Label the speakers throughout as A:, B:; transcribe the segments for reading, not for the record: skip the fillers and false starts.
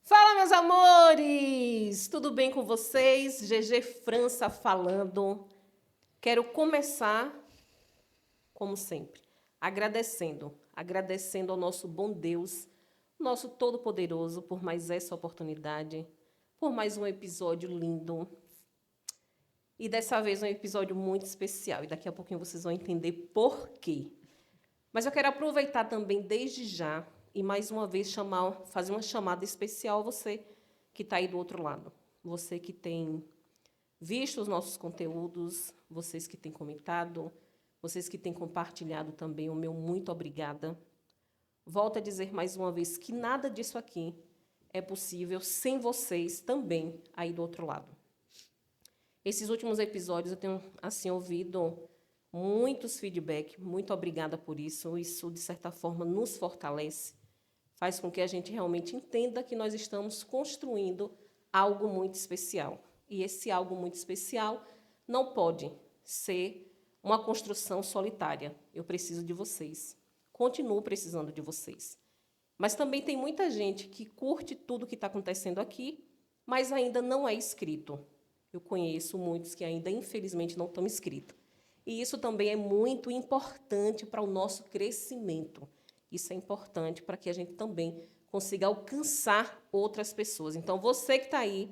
A: Fala, meus amores! Tudo bem com vocês? GG França falando. Quero começar, como sempre, agradecendo ao nosso bom Deus, nosso Todo-Poderoso, por mais essa oportunidade, por mais um episódio lindo. E dessa vez um episódio muito especial, e daqui a pouquinho vocês vão entender por quê. Mas eu quero aproveitar também, desde já, e mais uma vez fazer uma chamada especial a você que está aí do outro lado. Você que tem visto os nossos conteúdos, vocês que têm comentado, vocês que têm compartilhado também, o meu muito obrigada. Volto a dizer mais uma vez que nada disso aqui é possível sem vocês também aí do outro lado. Esses últimos episódios eu tenho assim ouvido muitos feedback, muito obrigada por isso. Isso, de certa forma, nos fortalece, faz com que a gente realmente entenda que nós estamos construindo algo muito especial. E esse algo muito especial não pode ser uma construção solitária. Eu preciso de vocês. Continuo precisando de vocês. Mas também tem muita gente que curte tudo que está acontecendo aqui, mas ainda não é inscrito. Eu conheço muitos que ainda, infelizmente, não estão inscritos. E isso também é muito importante para o nosso crescimento. Isso é importante para que a gente também consiga alcançar outras pessoas. Então, você que está aí,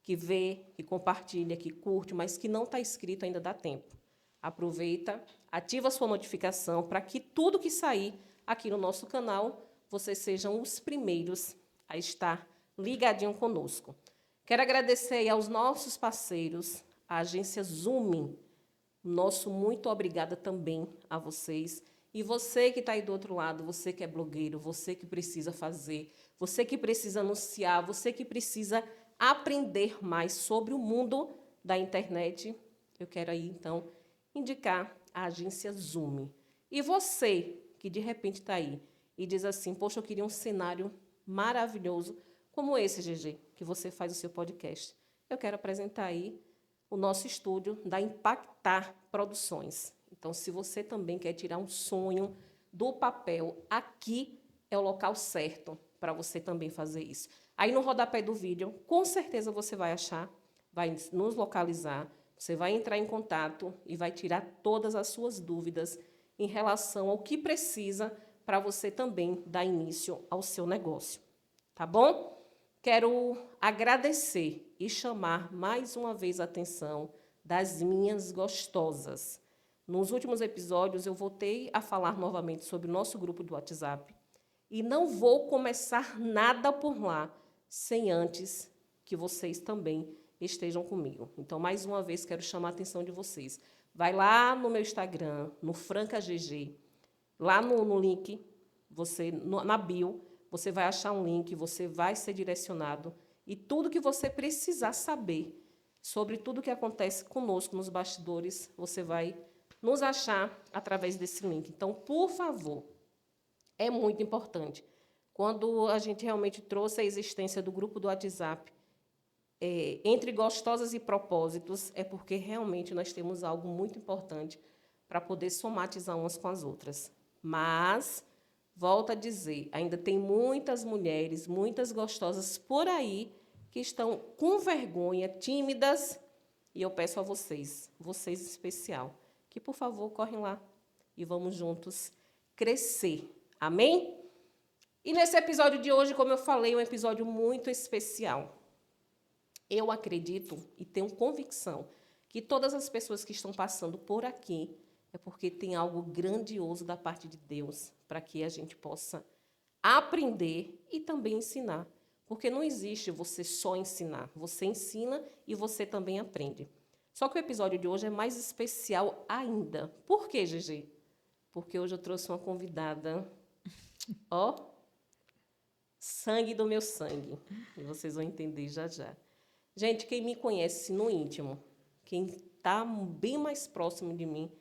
A: que vê, que compartilha, que curte, mas que não está inscrito, ainda dá tempo. Aproveita, ativa a sua notificação para que tudo que sair aqui no nosso canal, vocês sejam os primeiros a estar ligadinho conosco. Quero agradecer aí aos nossos parceiros, a agência Zoom. Nosso muito obrigada também a vocês. E você que está aí do outro lado, você que é blogueiro, você que precisa fazer, você que precisa anunciar, você que precisa aprender mais sobre o mundo da internet, eu quero aí, então, indicar a agência Zoom. E você que, de repente, está aí e diz assim, poxa, eu queria um cenário maravilhoso como esse, GG, que você faz o seu podcast. Eu quero apresentar aí o nosso estúdio da Impactar Produções. Então, se você também quer tirar um sonho do papel, aqui é o local certo para você também fazer isso. Aí no rodapé do vídeo, com certeza você vai achar, vai nos localizar, você vai entrar em contato e vai tirar todas as suas dúvidas em relação ao que precisa para você também dar início ao seu negócio. Tá bom? Quero agradecer e chamar mais uma vez a atenção das minhas gostosas. Nos últimos episódios, eu voltei a falar novamente sobre o nosso grupo do WhatsApp e não vou começar nada por lá sem antes que vocês também estejam comigo. Então, mais uma vez, quero chamar a atenção de vocês. Vai lá no meu Instagram, no FrancaGG, lá no link, na bio, você vai achar um link, você vai ser direcionado e tudo que você precisar saber sobre tudo que acontece conosco nos bastidores, você vai nos achar através desse link. Então, por favor, é muito importante. Quando a gente realmente trouxe a existência do grupo do WhatsApp, entre gostosas e propósitos, é porque realmente nós temos algo muito importante para poder somatizar umas com as outras. Mas volto a dizer, ainda tem muitas mulheres, muitas gostosas por aí que estão com vergonha, tímidas, e eu peço a vocês em especial, que, por favor, correm lá e vamos juntos crescer. Amém? E nesse episódio de hoje, como eu falei, é um episódio muito especial. Eu acredito e tenho convicção que todas as pessoas que estão passando por aqui é porque tem algo grandioso da parte de Deus para que a gente possa aprender e também ensinar. Porque não existe você só ensinar. Você ensina e você também aprende. Só que o episódio de hoje é mais especial ainda. Por quê, GG? Porque hoje eu trouxe uma convidada, ó, sangue do meu sangue. E vocês vão entender já já. Gente, quem me conhece no íntimo, quem está bem mais próximo de mim,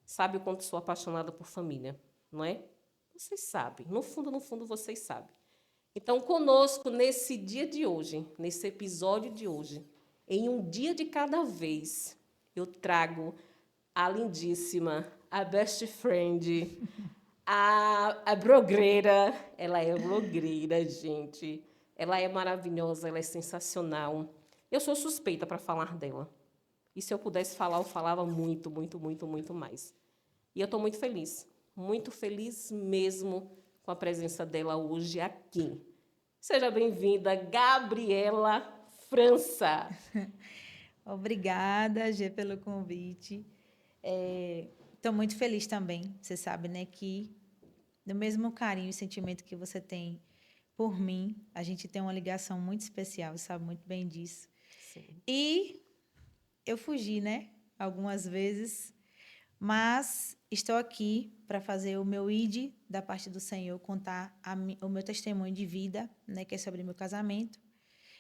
A: sabe o quanto sou apaixonada por família, não é? Vocês sabem, no fundo, vocês sabem. Então, conosco, nesse dia de hoje, nesse episódio de hoje, em um dia de cada vez, eu trago a lindíssima, a best friend, a blogueira. Ela é blogueira, gente. Ela é maravilhosa, ela é sensacional. Eu sou suspeita para falar dela. E se eu pudesse falar, eu falava muito, muito, muito, muito mais. E eu estou muito feliz mesmo com a presença dela hoje aqui. Seja bem-vinda, Gabriela França.
B: Obrigada, Gê, pelo convite. Estou muito feliz também. Você sabe, né, que do mesmo carinho e sentimento que você tem por mim, a gente tem uma ligação muito especial, você sabe muito bem disso.
A: Sim,
B: E eu fugi, né, algumas vezes, mas estou aqui para fazer o meu ID da parte do Senhor, contar o meu testemunho de vida, né, que é sobre meu casamento.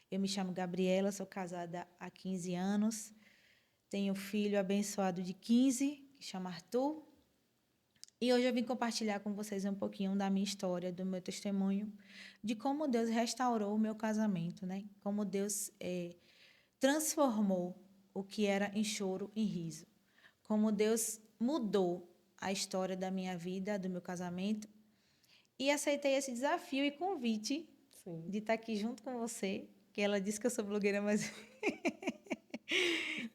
B: Eu me chamo Gabriela, sou casada há 15 anos. Tenho um filho abençoado de 15, que chama Arthur. E hoje eu vim compartilhar com vocês um pouquinho da minha história, do meu testemunho, de como Deus restaurou o meu casamento, né? Como Deus transformou o que era em choro em riso. Como Deus mudou a história da minha vida, do meu casamento. E aceitei esse desafio e convite
A: sim.
B: de estar aqui junto com você, que ela disse que eu sou blogueira, mas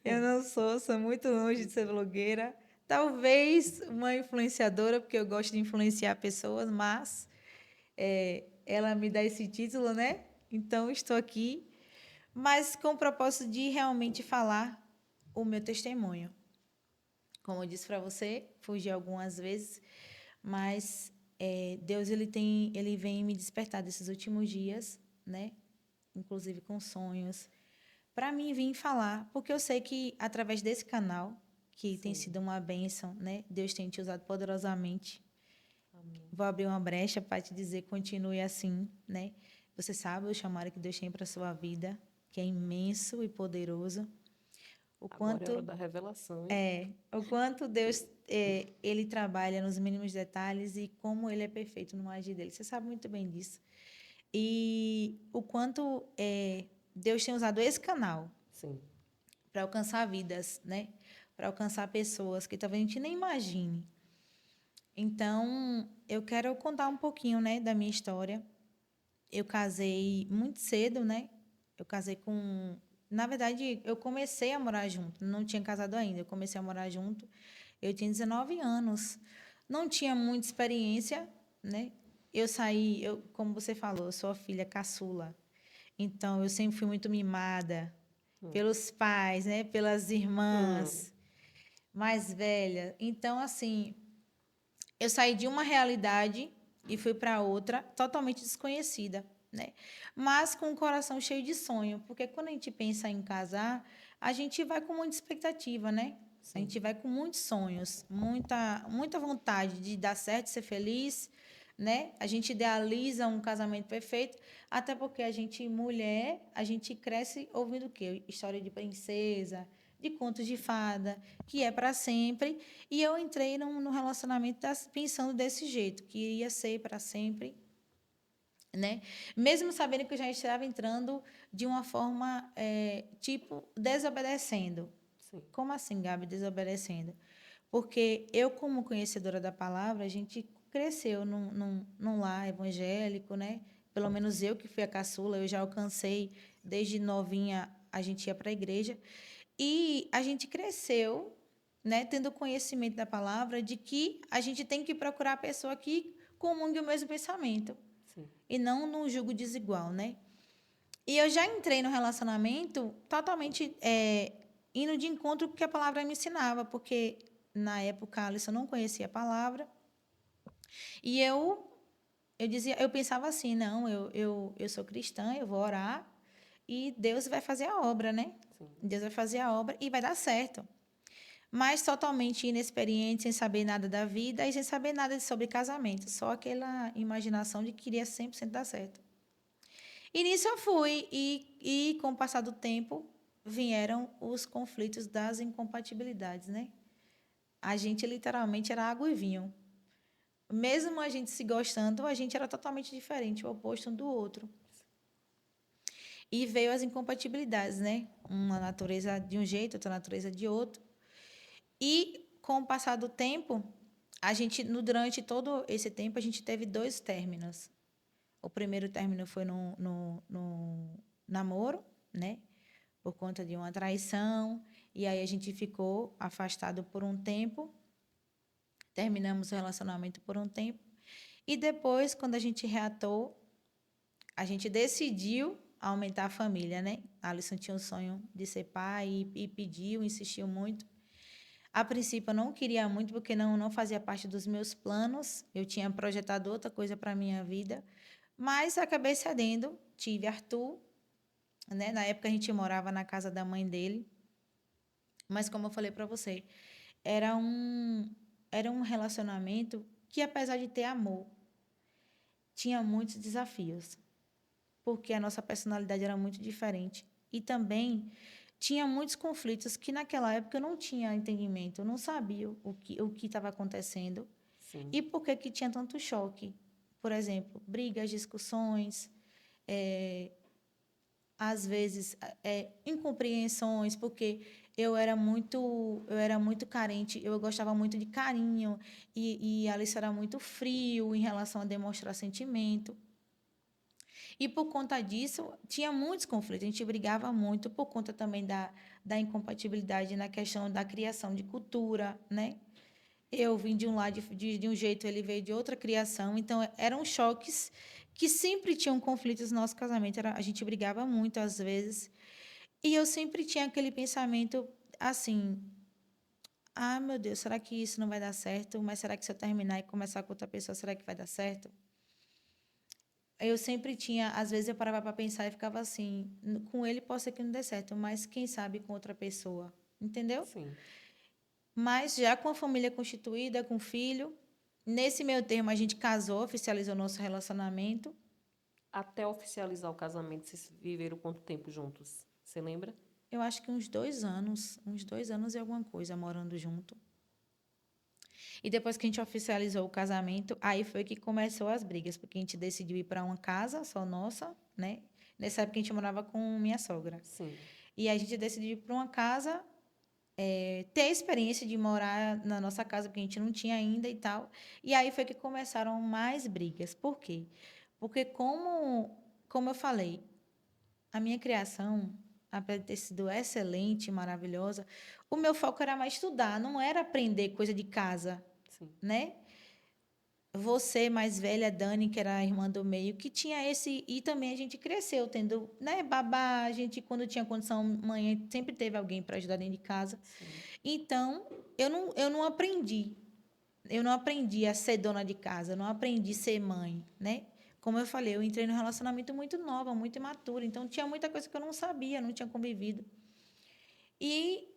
B: eu não sou muito longe de ser blogueira. Talvez uma influenciadora, porque eu gosto de influenciar pessoas, mas ela me dá esse título, né? Então, estou aqui, mas com o propósito de realmente falar o meu testemunho. Como eu disse para você, fugi algumas vezes, mas Deus ele vem me despertar desses últimos dias, né? Inclusive com sonhos, para mim vir falar, porque eu sei que através desse canal, que tem
A: Sim.
B: sido uma bênção, né? Deus tem te usado poderosamente.
A: Amém.
B: Vou abrir uma brecha para te dizer, continue assim, né? Você sabe o chamado que Deus tem para a sua vida, que é imenso e poderoso. O
A: Agora é hora
B: quanto
A: da revelação, hein?
B: o quanto Deus ele trabalha nos mínimos detalhes e como ele é perfeito no agir dele. Você sabe muito bem disso. E o quanto Deus tem usado esse canal
A: Sim.
B: para alcançar vidas, né? Para alcançar pessoas que talvez a gente nem imagine. Então, eu quero contar um pouquinho, né, da minha história. Eu casei muito cedo, né? Eu casei com. Na verdade, eu comecei a morar junto, não tinha casado ainda. Eu comecei a morar junto, eu tinha 19 anos. Não tinha muita experiência, né? Eu saí, como você falou, eu sou a filha caçula. Então, eu sempre fui muito mimada
A: Hum.
B: pelos pais, né? Pelas
A: Hum.
B: irmãs mais velhas. Então, assim, eu saí de uma realidade e fui para outra totalmente desconhecida, né? Mas com o coração cheio de sonho, porque quando a gente pensa em casar, a gente vai com muita expectativa, né? A
A: Sim.
B: gente vai com muitos sonhos, muita vontade de dar certo, ser feliz, né? A gente idealiza um casamento perfeito, até porque a gente mulher, a gente cresce ouvindo o quê? História de princesa, de contos de fada, que é para sempre. E eu entrei num relacionamento pensando desse jeito, que ia ser para sempre, né? Mesmo sabendo que eu já estava entrando de uma forma, tipo, desobedecendo.
A: Sim.
B: Como assim, Gabi, desobedecendo? Porque eu, como conhecedora da palavra, a gente cresceu num lar evangélico, né? Pelo menos eu que fui a caçula, eu já alcancei, desde novinha, a gente ia para a igreja. E a gente cresceu, né, tendo conhecimento da palavra de que a gente tem que procurar a pessoa que comungue o mesmo pensamento
A: Sim.
B: e não num julgo desigual, né? E eu já entrei no relacionamento totalmente indo de encontro com o que a palavra me ensinava, porque na época a Alisson não conhecia a palavra e eu dizia, eu pensava assim, não, eu sou cristã, eu vou orar e Deus vai fazer a obra, né?
A: Sim.
B: Deus vai fazer a obra e vai dar certo. Mas totalmente inexperiente, sem saber nada da vida e sem saber nada sobre casamento. Só aquela imaginação de que queria 100% dar certo. E nisso eu fui, e com o passar do tempo, vieram os conflitos das incompatibilidades, né? A gente literalmente era água e vinho. Mesmo a gente se gostando, a gente era totalmente diferente, o oposto um do outro. E veio as incompatibilidades, né? Uma natureza de um jeito, outra natureza de outro. E com o passar do tempo, durante todo esse tempo, a gente teve dois términos. O primeiro término foi no namoro, né? Por conta de uma traição. E aí a gente ficou afastado por um tempo. Terminamos o relacionamento por um tempo. E depois, quando a gente reatou, a gente decidiu aumentar a família, né? A Alisson tinha o sonho de ser pai e pediu, insistiu muito. A princípio, eu não queria muito, porque não fazia parte dos meus planos. Eu tinha projetado outra coisa para a minha vida. Mas acabei cedendo. Tive Arthur, né? Na época, a gente morava na casa da mãe dele. Mas, como eu falei para você, era um relacionamento que, apesar de ter amor, tinha muitos desafios, porque a nossa personalidade era muito diferente. E também tinha muitos conflitos que, naquela época, eu não tinha entendimento, eu não sabia o que estava acontecendo
A: Sim.
B: e por que tinha tanto choque. Por exemplo, brigas, discussões, às vezes incompreensões, porque eu era muito carente, eu gostava muito de carinho e a Alice era muito frio em relação a demonstrar sentimento. E por conta disso, tinha muitos conflitos, a gente brigava muito por conta também da incompatibilidade na questão da criação de cultura, né? Eu vim de um lado de um jeito, ele veio de outra criação. Então, eram choques que sempre tinham conflitos no nosso casamento. A gente brigava muito, às vezes. E eu sempre tinha aquele pensamento assim: ah, meu Deus, será que isso não vai dar certo? Mas será que se eu terminar e começar com outra pessoa, será que vai dar certo? Eu sempre tinha, às vezes eu parava para pensar e ficava assim: com ele pode ser que não dê certo, mas quem sabe com outra pessoa? Entendeu?
A: Sim.
B: Mas já com a família constituída, com filho, nesse meio termo a gente casou, oficializou nosso relacionamento.
A: Até oficializar o casamento, vocês viveram quanto tempo juntos? Você lembra?
B: Eu acho que uns 2 anos e alguma coisa morando junto. E depois que a gente oficializou o casamento, aí foi que começou as brigas, porque a gente decidiu ir para uma casa só nossa, né? Nessa época a gente morava com minha sogra.
A: Sim.
B: E a gente decidiu ir para uma casa, ter a experiência de morar na nossa casa, porque a gente não tinha ainda e tal. E aí foi que começaram mais brigas. Por quê? Porque como eu falei, a minha criação, apesar de ter sido excelente, maravilhosa, o meu foco era mais estudar, não era aprender coisa de casa,
A: Sim.
B: né? Você, mais velha, Dani, que era a irmã do meio, que tinha esse. E também a gente cresceu tendo, né, babá. A gente, quando tinha condição, mãe, sempre teve alguém para ajudar dentro de casa.
A: Sim.
B: Então, eu não aprendi. Eu não aprendi a ser dona de casa, eu não aprendi a ser mãe, né? Como eu falei, eu entrei num relacionamento muito nova, muito imatura. Então, tinha muita coisa que eu não sabia, não tinha convivido. E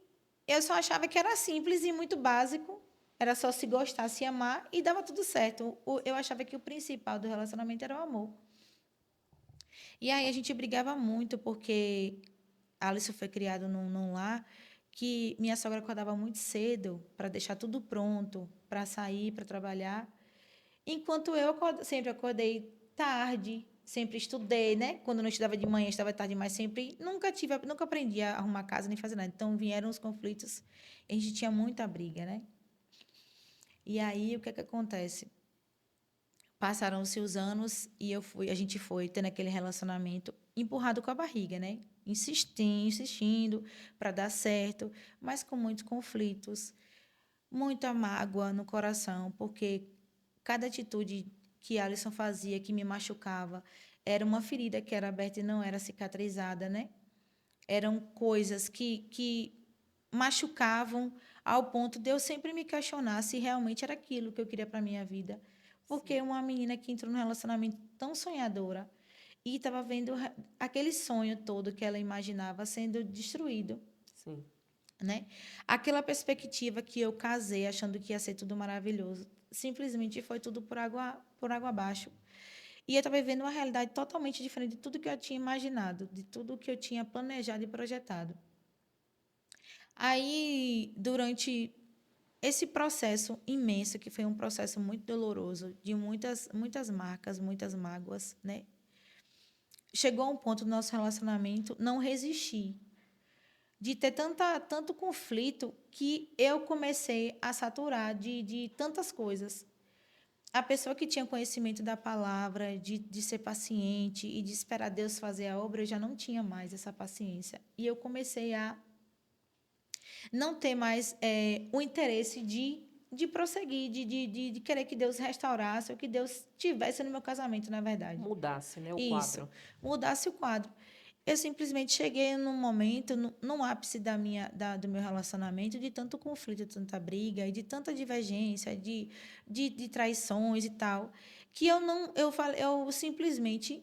B: eu só achava que era simples e muito básico. Era só se gostar, se amar e dava tudo certo. Eu achava que o principal do relacionamento era o amor. E aí a gente brigava muito porque a Alice foi criada num lar que minha sogra acordava muito cedo para deixar tudo pronto, para sair, para trabalhar. Enquanto eu sempre acordei tarde, sempre estudei, né? Quando não estudava de manhã, estudava tarde, mas sempre nunca aprendi a arrumar casa nem fazer nada. Então vieram os conflitos, a gente tinha muita briga, né? E aí o que é que acontece? Passaram-se os anos e a gente foi tendo aquele relacionamento empurrado com a barriga, né? Insistindo, insistindo para dar certo, mas com muitos conflitos, muita mágoa no coração, porque cada atitude que Alisson fazia que me machucava era uma ferida que era aberta e não era cicatrizada, né? Eram coisas que machucavam ao ponto de eu sempre me questionar se realmente era aquilo que eu queria para minha vida. Porque uma menina que entrou num relacionamento tão sonhadora e estava vendo aquele sonho todo que ela imaginava sendo destruído,
A: Sim.
B: né? Aquela perspectiva que eu casei achando que ia ser tudo maravilhoso, simplesmente foi tudo por água abaixo. E eu estava vivendo uma realidade totalmente diferente de tudo que eu tinha imaginado, de tudo que eu tinha planejado e projetado. Aí, durante esse processo imenso, que foi um processo muito doloroso, de muitas, muitas marcas, muitas mágoas, né? Chegou a um ponto do nosso relacionamento não resistir, de ter tanto conflito que eu comecei a saturar de tantas coisas. A pessoa que tinha conhecimento da palavra, de ser paciente e de esperar Deus fazer a obra, eu já não tinha mais essa paciência. E eu comecei a não ter mais o interesse de prosseguir, de querer que Deus restaurasse ou que Deus tivesse no meu casamento, na verdade.
A: Mudasse, né, o
B: Isso,
A: quadro.
B: mudasse o quadro. Eu simplesmente cheguei num momento, no ápice do meu relacionamento, de tanto conflito, de tanta briga e de tanta divergência, de traições e tal, que eu não, eu falei, eu simplesmente,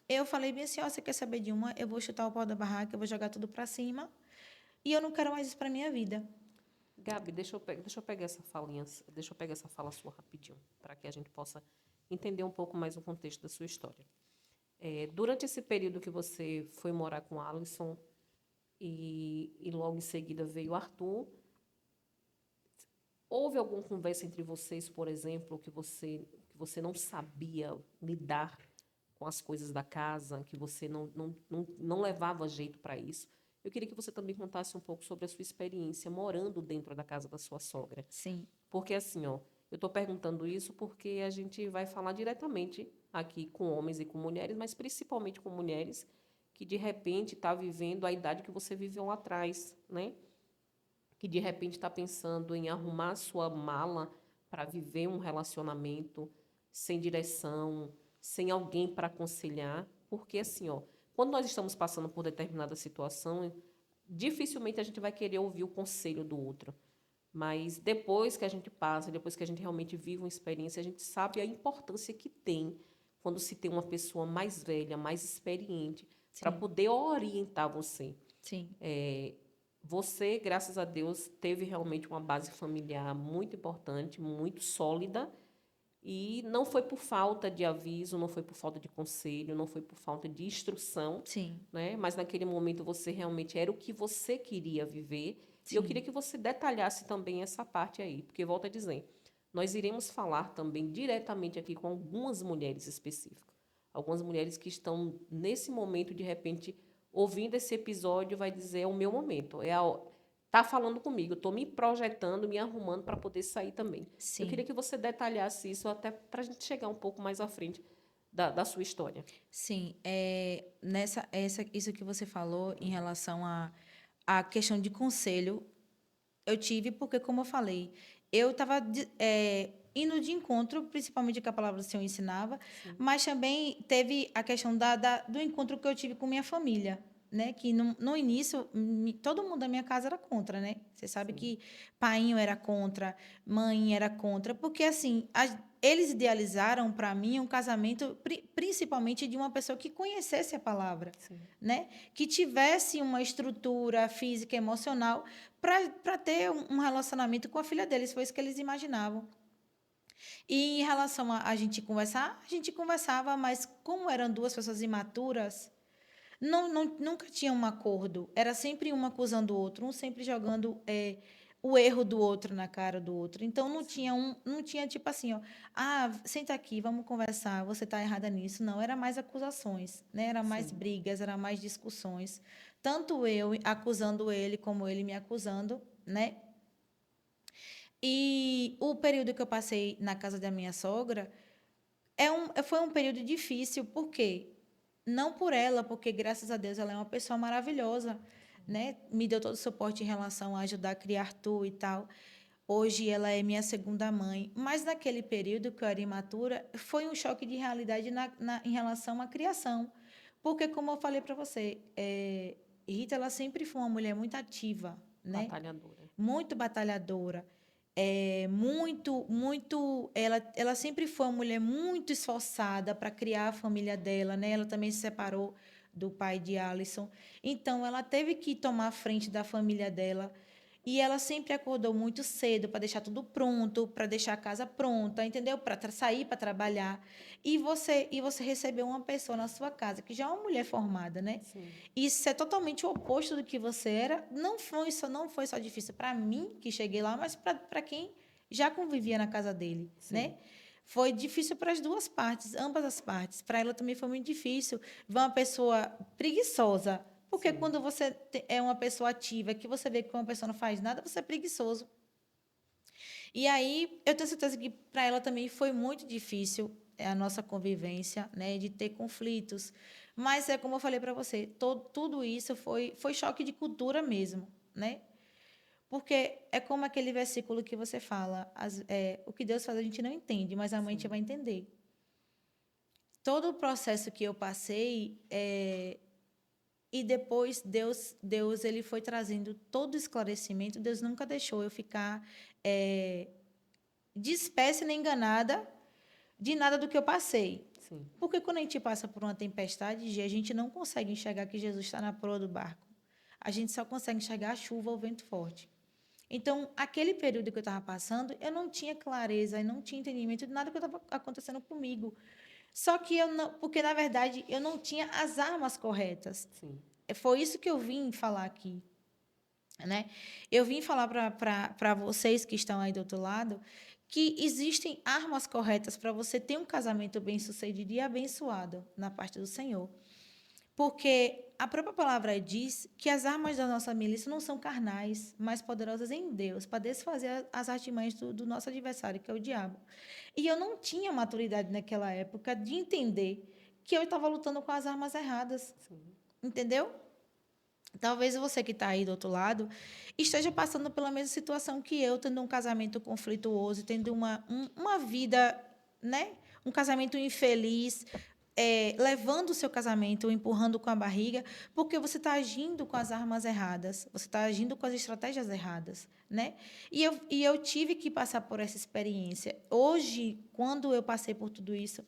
B: eu falei bem assim, ó, você quer saber de uma? Eu vou chutar o pau da barraca, eu vou jogar tudo para cima e eu não quero mais isso para minha vida.
A: Gabi, deixa eu pegar essa falinha, deixa eu pegar essa fala sua rapidinho, para que a gente possa entender um pouco mais o contexto da sua história. Durante esse período que você foi morar com Alisson e logo em seguida veio o Arthur, houve alguma conversa entre vocês, por exemplo, que você não sabia lidar com as coisas da casa, que você não levava jeito para isso? Eu queria que você também contasse um pouco sobre a sua experiência morando dentro da casa da sua sogra.
B: Sim,
A: Porque assim, ó, eu estou perguntando isso porque a gente vai falar diretamente aqui com homens e com mulheres, mas principalmente com mulheres que de repente está vivendo a idade que você viveu lá atrás, né? Que de repente está pensando em arrumar sua mala para viver um relacionamento sem direção, sem alguém para aconselhar, porque assim, ó, quando nós estamos passando por determinada situação, dificilmente a gente vai querer ouvir o conselho do outro. Mas depois que a gente passa, depois que a gente realmente vive uma experiência, a gente sabe a importância que tem quando se tem uma pessoa mais velha, mais experiente, para
B: sim,
A: poder orientar você.
B: sim,
A: Você, graças a Deus, teve realmente uma base familiar muito importante, muito sólida, e não foi por falta de aviso, não foi por falta de conselho, não foi por falta de instrução,
B: sim,
A: né? Mas naquele momento você realmente era o que você queria viver. E eu queria
B: sim,
A: que você detalhasse também essa parte aí, porque volto a dizer, nós iremos falar também diretamente aqui com algumas mulheres específicas. Algumas mulheres que estão nesse momento, de repente, ouvindo esse episódio, vai dizer, é o meu momento, tá falando comigo, eu estou me projetando, me arrumando para poder sair também. Eu queria
B: sim.
A: que você detalhasse isso até para a gente chegar um pouco mais à frente da sua história.
B: Sim, isso que você falou em relação à questão de conselho, eu tive porque, como eu falei, eu estava indo de encontro, principalmente com a palavra do Senhor ensinava,
A: Sim,
B: mas também teve a questão do encontro que eu tive com minha família, né? Que no início, todo mundo da minha casa era contra, né? Você sabe
A: sim,
B: que painho era contra, mãe era contra, porque assim, eles idealizaram para mim um casamento principalmente de uma pessoa que conhecesse a palavra,
A: sim.
B: né? Que tivesse uma estrutura física e emocional para ter um relacionamento com a filha deles, foi isso que eles imaginavam. E em relação a gente conversar, a gente conversava, mas como eram duas pessoas imaturas, nunca tinha um acordo. Era sempre um acusando o outro, um sempre jogando o erro do outro na cara do outro. Então não tinha tipo assim, ó, senta aqui, vamos conversar, você está errada nisso. Não, era mais acusações, né? Era mais
A: Sim,
B: brigas, era mais discussões. Tanto eu acusando ele, como ele me acusando, né? E o período que eu passei na casa da minha sogra foi um período difícil, por quê? Não por ela, porque graças a Deus ela é uma pessoa maravilhosa, né? Me deu todo o suporte em relação a ajudar a criar tu e tal. Hoje ela é minha segunda mãe, mas naquele período que eu era imatura, foi um choque de realidade em relação à criação. Porque, como eu falei para você, Rita, ela sempre foi uma mulher muito ativa, né?
A: batalhadora.
B: Muito batalhadora, ela sempre foi uma mulher muito esforçada para criar a família dela, né? Ela também se separou do pai de Alisson, então ela teve que tomar a frente da família dela e ela sempre acordou muito cedo para deixar tudo pronto, para deixar a casa pronta, entendeu? Para sair para trabalhar. E você recebeu uma pessoa na sua casa que já é uma mulher formada, né?
A: Sim,
B: Isso é totalmente o oposto do que você era. Não foi só difícil para mim que cheguei lá, mas para quem já convivia na casa dele,
A: sim,
B: né? Foi difícil para as duas partes, ambas as partes. Para ela também foi muito difícil ver uma pessoa preguiçosa, porque
A: sim,
B: quando você é uma pessoa ativa, que você vê que uma pessoa não faz nada, você é preguiçoso. E aí, eu tenho certeza que para ela também foi muito difícil a nossa convivência, né, de ter conflitos. Mas é como eu falei para você, tudo isso foi choque de cultura mesmo, né? Porque é como aquele versículo que você fala, o que Deus faz a gente não entende, mas a mente
A: Sim,
B: vai entender. Todo o processo que eu passei, e depois Deus ele foi trazendo todo o esclarecimento. Deus nunca deixou eu ficar dispersa nem enganada de nada do que eu passei.
A: sim,
B: Porque quando a gente passa por uma tempestade, a gente não consegue enxergar que Jesus está na proa do barco. A gente só consegue enxergar a chuva ou o vento forte. Então, aquele período que eu estava passando, eu não tinha clareza e não tinha entendimento de nada que estava acontecendo comigo. Só que eu não, porque na verdade eu não tinha as armas corretas.
A: sim,
B: Foi isso que eu vim falar aqui, né? Eu vim falar para vocês que estão aí do outro lado que existem armas corretas para você ter um casamento bem-sucedido e abençoado na parte do Senhor. Porque a própria palavra diz que as armas da nossa milícia não são carnais, mas poderosas em Deus, para desfazer as artimanhas do nosso adversário, que é o diabo. E eu não tinha maturidade naquela época de entender que eu estava lutando com as armas erradas,
A: sim.
B: entendeu? Talvez você que está aí do outro lado esteja passando pela mesma situação que eu, tendo um casamento conflituoso, tendo uma vida, né? Um casamento infeliz, levando o seu casamento, empurrando com a barriga, porque você está agindo com as armas erradas, você está agindo com as estratégias erradas, né? E eu tive que passar por essa experiência. Hoje, quando eu passei por tudo isso,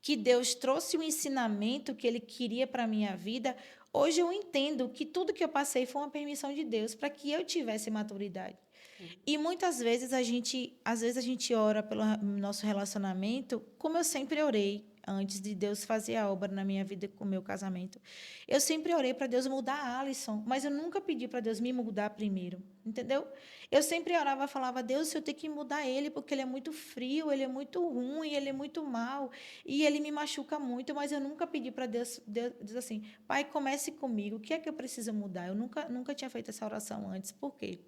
B: que Deus trouxe um ensinamento que Ele queria para a minha vida, hoje eu entendo que tudo que eu passei foi uma permissão de Deus para que eu tivesse maturidade.
A: Sim.
B: E muitas vezes às vezes a gente ora pelo nosso relacionamento, como eu sempre orei antes de Deus fazer a obra na minha vida com o meu casamento. Eu sempre orei para Deus mudar a Alisson, mas eu nunca pedi para Deus me mudar primeiro, entendeu? Eu sempre orava e falava, Deus, eu tenho que mudar ele, porque ele é muito frio, ele é muito ruim, ele é muito mau, e ele me machuca muito, mas eu nunca pedi para Deus diz assim, Pai, comece comigo, o que é que eu preciso mudar? Eu nunca tinha feito essa oração antes, por quê?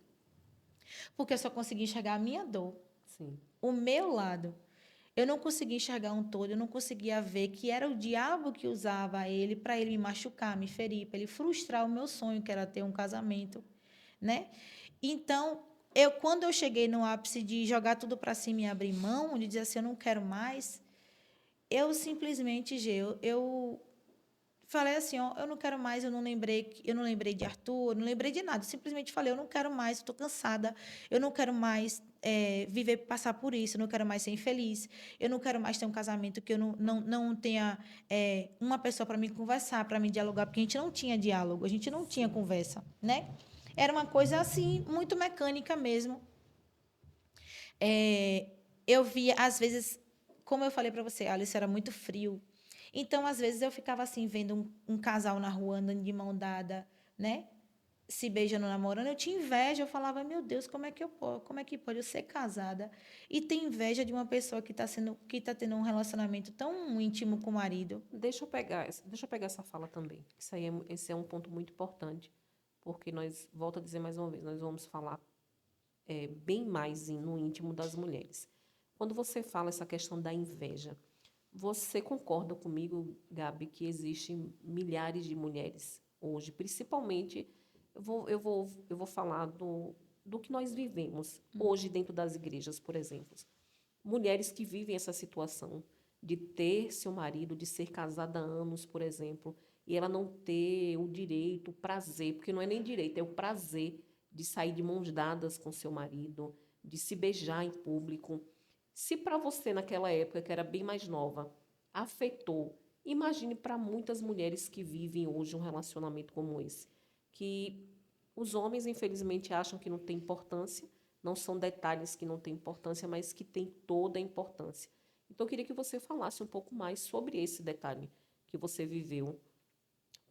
B: Porque eu só conseguia enxergar a minha dor,
A: Sim.
B: o meu lado. Eu não conseguia enxergar um todo, eu não conseguia ver que era o diabo que usava ele para ele me machucar, me ferir, para ele frustrar o meu sonho, que era ter um casamento, né? Então, quando eu cheguei no ápice de jogar tudo para cima e abrir mão, de dizer assim, eu não quero mais, eu simplesmente, eu falei assim, ó, eu não quero mais, eu não lembrei de Arthur, eu não lembrei de nada. Eu simplesmente falei, eu não quero mais, estou cansada, eu não quero mais viver, passar por isso, eu não quero mais ser infeliz, eu não quero mais ter um casamento que eu não tenha uma pessoa para me conversar, para me dialogar, porque a gente não tinha diálogo, a gente não tinha
A: Sim.
B: conversa, né? Era uma coisa assim, muito mecânica mesmo. É, eu via, às vezes, como eu falei para você, Alice era muito frio. Então, às vezes, eu ficava assim, vendo um casal na rua andando de mão dada, né? Se beijando, namorando. Eu tinha inveja, eu falava, meu Deus, como é que pode eu ser casada e ter inveja de uma pessoa que tá tendo um relacionamento tão íntimo com o marido?
A: Deixa eu pegar essa fala também. Esse é um ponto muito importante, porque nós, volto a dizer mais uma vez, nós vamos falar bem mais no íntimo das mulheres. Quando você fala essa questão da inveja, você concorda comigo, Gabi, que existem milhares de mulheres hoje, principalmente, eu vou falar do que nós vivemos hoje dentro das igrejas, por exemplo. Mulheres que vivem essa situação de ter seu marido, de ser casada há anos, por exemplo, e ela não ter o direito, o prazer, porque não é nem direito, é o prazer de sair de mãos dadas com seu marido, de se beijar em público. Se para você naquela época, que era bem mais nova, afetou, imagine para muitas mulheres que vivem hoje um relacionamento como esse, que os homens infelizmente acham que não tem importância, não são detalhes que não têm importância, mas que têm toda a importância. Então eu queria que você falasse um pouco mais sobre esse detalhe que você viveu,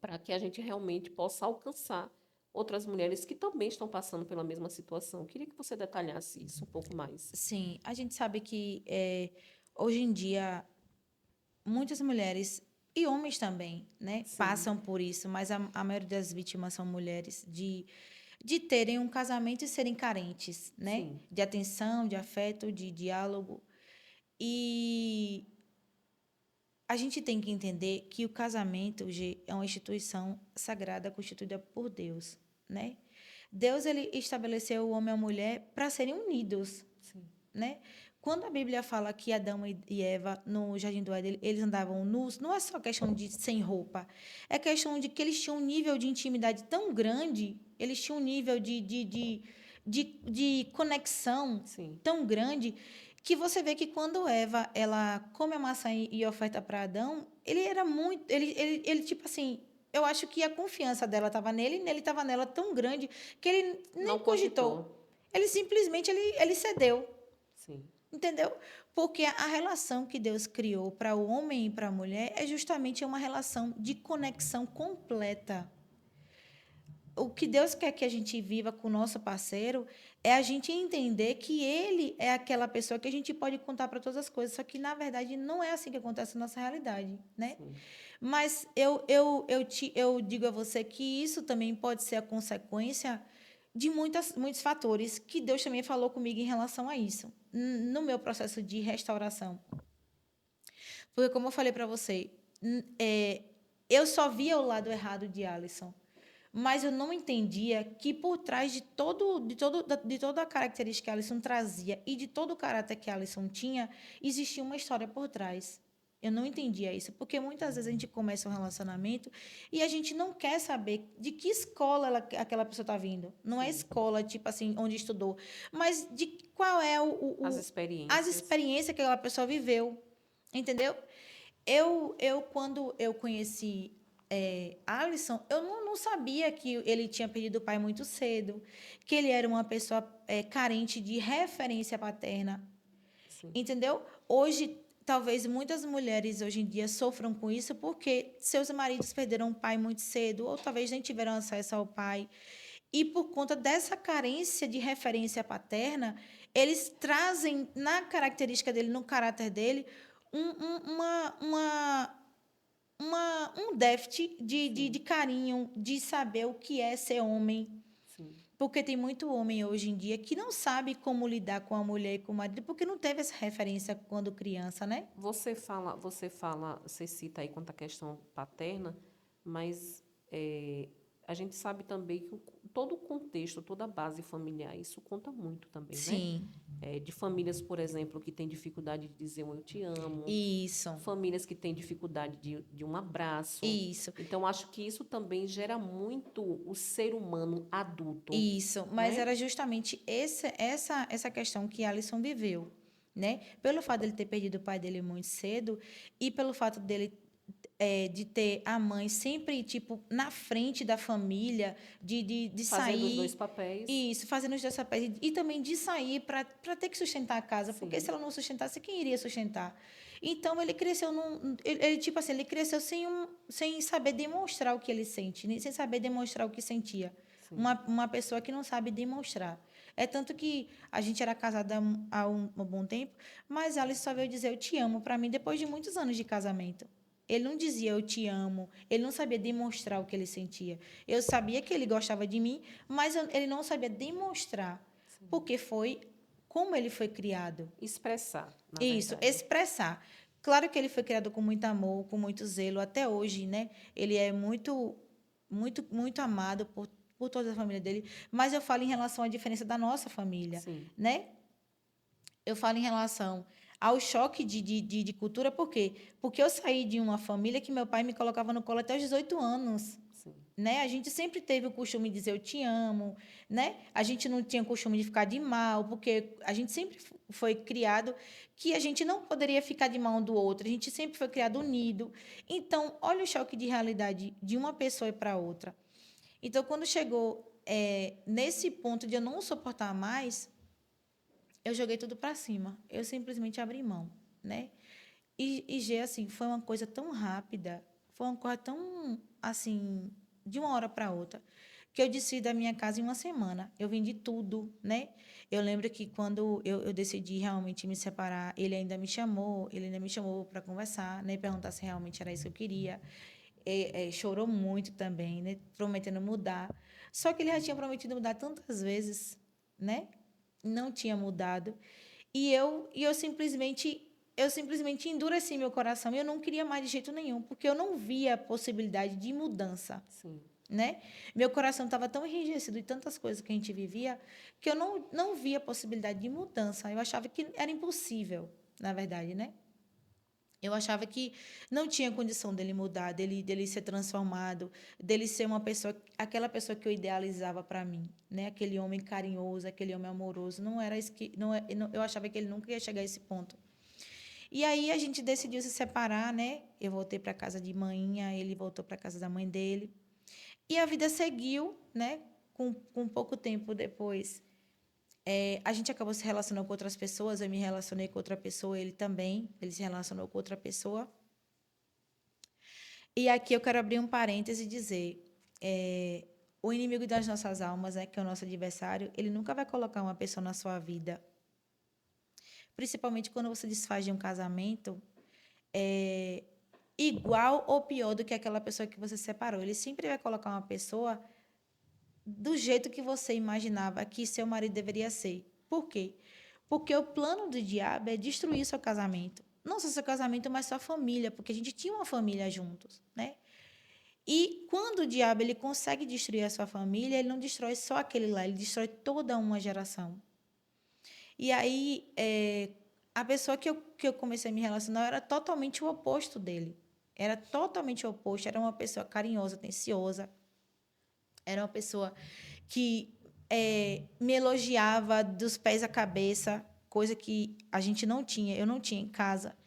A: para que a gente realmente possa alcançar outras mulheres que também estão passando pela mesma situação. Eu queria que você detalhasse isso um pouco mais.
B: Sim, a gente sabe que hoje em dia muitas mulheres e homens também, né,
A: Sim,
B: passam por isso, mas a maioria das vítimas são mulheres de de terem um casamento e serem carentes, né?
A: Sim.
B: De atenção, de afeto, de diálogo. E a gente tem que entender que o casamento, G, é uma instituição sagrada constituída por Deus, né? Deus ele estabeleceu o homem e a mulher para serem unidos,
A: Sim.
B: né? Quando a Bíblia fala que Adão e Eva no jardim do Éden eles andavam nus, não é só questão de sem roupa, é questão de que eles tinham um nível de intimidade tão grande, eles tinham um nível de conexão
A: Sim.
B: tão grande que você vê que quando Eva ela come a maçã e oferta para Adão, ele era muito, ele tipo assim, eu acho que a confiança dela estava nele, e nele estava nela tão grande que ele nem
A: Não
B: cogitou.
A: cogitou.
B: Ele simplesmente ele cedeu,
A: Sim.
B: entendeu? Porque a relação que Deus criou para o homem e para a mulher é justamente uma relação de conexão completa. O que Deus quer que a gente viva com o nosso parceiro é a gente entender que ele é aquela pessoa que a gente pode contar para todas as coisas, só que na verdade não é assim que acontece na nossa realidade, né?
A: Sim.
B: Mas eu digo a você que isso também pode ser a consequência de muitos fatores que Deus também falou comigo em relação a isso, no meu processo de restauração. Porque, como eu falei para você, eu só via o lado errado de Alisson, mas eu não entendia que por trás de toda a característica que Alisson trazia e de todo o caráter que Alisson tinha, existia uma história por trás. Eu não entendia isso, porque muitas vezes a gente começa um relacionamento e a gente não quer saber de que escola aquela pessoa está vindo. Não é
A: Sim.
B: escola, tipo assim, onde estudou, mas de qual é
A: As
B: as
A: experiências.
B: experiências que aquela pessoa viveu. Entendeu? Quando eu conheci Alisson, eu não sabia que ele tinha perdido o pai muito cedo, que ele era uma pessoa carente de referência paterna.
A: Sim.
B: Entendeu? Hoje, talvez muitas mulheres hoje em dia sofram com isso porque seus maridos perderam o pai muito cedo, ou talvez nem tiveram acesso ao pai. E por conta dessa carência de referência paterna, eles trazem na característica dele, no caráter dele, um, um, um déficit de
A: Sim.
B: carinho, de saber o que é ser homem.
A: Sim.
B: Porque tem muito homem hoje em dia que não sabe como lidar com a mulher e com o marido, porque não teve essa referência quando criança, né?
A: Você cita aí quanto à questão paterna, mas a gente sabe também que todo o contexto, toda a base familiar, isso conta muito também, né?
B: Sim,
A: De famílias, por exemplo, que têm dificuldade de dizer um eu te amo,
B: isso,
A: famílias que têm dificuldade de um abraço.
B: isso.
A: Então, acho que isso também gera muito o ser humano adulto,
B: Isso, mas
A: né?
B: era justamente essa questão que Alisson viveu, né? Pelo fato dele ter perdido o pai dele muito cedo e pelo fato dele de ter a mãe sempre, tipo, na frente da família, de
A: Fazendo os dois
B: sair,
A: papéis.
B: isso, fazendo os dois papéis, e também de sair para ter que sustentar a casa, porque se
A: Sim,
B: ela não sustentasse, quem iria sustentar? Então, ele cresceu tipo assim, ele cresceu sem saber demonstrar o que ele sente, sem saber demonstrar o que sentia.
A: sim.
B: Uma pessoa que não sabe demonstrar. É tanto que a gente era casada há um bom tempo, mas Alice só veio dizer eu te amo para mim depois de muitos anos de casamento. Ele não dizia eu te amo, ele não sabia demonstrar o que ele sentia. Eu sabia que ele gostava de mim, mas ele não sabia demonstrar,
A: Sim.
B: porque foi como ele foi criado.
A: Expressar, na
B: Isso,
A: verdade.
B: expressar. Claro que ele foi criado com muito amor, com muito zelo, até hoje, né? Ele é muito amado por toda a família dele, mas eu falo em relação à diferença da nossa família,
A: Sim,
B: né? Eu falo em relação ao choque de cultura, por quê? Porque eu saí de uma família que meu pai me colocava no colo até os 18 anos.
A: sim,
B: Né? A gente sempre teve o costume de dizer eu te amo, né? A gente não tinha o costume de ficar de mal, porque a gente sempre foi criado que a gente não poderia ficar de mal um do outro, a gente sempre foi criado unido. Então, olha o choque de realidade de uma pessoa para outra. Então, quando chegou nesse ponto de eu não suportar mais, eu joguei tudo para cima. Eu simplesmente abri mão, né? E G, assim, foi uma coisa tão rápida, foi uma coisa tão, assim, de uma hora para outra, que eu desci da minha casa em uma semana. Eu vendi tudo, né? Eu lembro que quando eu decidi realmente me separar, ele ainda me chamou para conversar, né? Perguntar se realmente era isso que eu queria. chorou muito também, né? Prometendo mudar. Só que ele já tinha prometido mudar tantas vezes, né? Não tinha mudado. E eu simplesmente endureci meu coração. E eu não queria mais de jeito nenhum, porque eu não via a possibilidade de mudança,
A: Sim.
B: né? Meu coração estava tão enrijecido de tantas coisas que a gente vivia, que eu não via a possibilidade de mudança. Eu achava que era impossível, na verdade, né? Eu achava que não tinha condição dele mudar, dele ser transformado, dele ser uma pessoa, aquela pessoa que eu idealizava para mim, né? Aquele homem carinhoso, aquele homem amoroso. Não era isso que, eu achava que ele nunca ia chegar a esse ponto. E aí a gente decidiu se separar, né? Eu voltei para casa de manhã, ele voltou para casa da mãe dele. E a vida seguiu, né? Com pouco tempo depois, a gente acabou se relacionando com outras pessoas, eu me relacionei com outra pessoa, ele também, ele se relacionou com outra pessoa. E aqui eu quero abrir um parêntese e dizer, o inimigo das nossas almas, né, que é o nosso adversário, ele nunca vai colocar uma pessoa na sua vida, principalmente quando você desfaz de um casamento, igual ou pior do que aquela pessoa que você separou. Ele sempre vai colocar uma pessoa do jeito que você imaginava que seu marido deveria ser. Por quê? Porque o plano do diabo é destruir seu casamento. Não só seu casamento, mas sua família, porque a gente tinha uma família juntos, né? E quando o diabo ele consegue destruir a sua família, ele não destrói só aquele lá, ele destrói toda uma geração. E aí, a pessoa que eu comecei a me relacionar era totalmente o oposto dele. Era totalmente o oposto. Era uma pessoa carinhosa, atenciosa. Era uma pessoa que me elogiava dos pés à cabeça, coisa que a gente não tinha, eu não tinha em casa.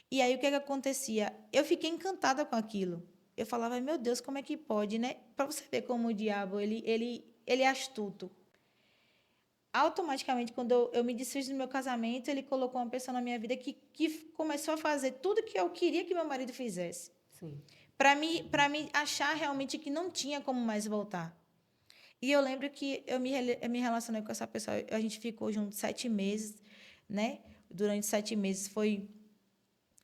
B: E aí o que acontecia? Eu fiquei encantada com aquilo. Eu falava, meu Deus, como é que pode, né? Para você ver como o diabo ele é astuto. Automaticamente, quando eu me desfiz do meu casamento, ele colocou uma pessoa na minha vida que começou a fazer tudo que eu queria que meu marido fizesse.
A: Sim.
B: Para me achar realmente que não tinha como mais voltar. E eu lembro que eu me relacionei com essa pessoa, a gente ficou junto 7 meses, né? Durante 7 meses foi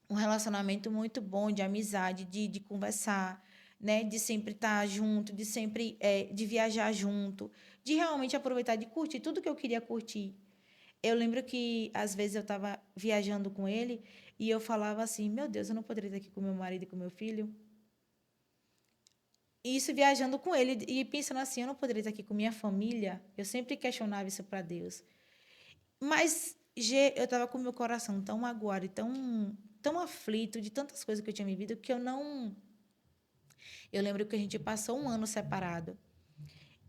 B: um relacionamento muito bom, de amizade, de conversar, né? De sempre estar junto, de sempre de viajar junto, de realmente aproveitar, de curtir tudo que eu queria curtir. Eu lembro que, às vezes, eu estava viajando com ele e eu falava assim, meu Deus, eu não poderia estar aqui com meu marido e com meu filho? E isso viajando com ele e pensando assim, eu não poderia estar aqui com minha família? Eu sempre questionava isso para Deus. Mas eu estava com meu coração tão magoado e tão aflito de tantas coisas que eu tinha vivido que eu não. Eu lembro que a gente passou um ano separado.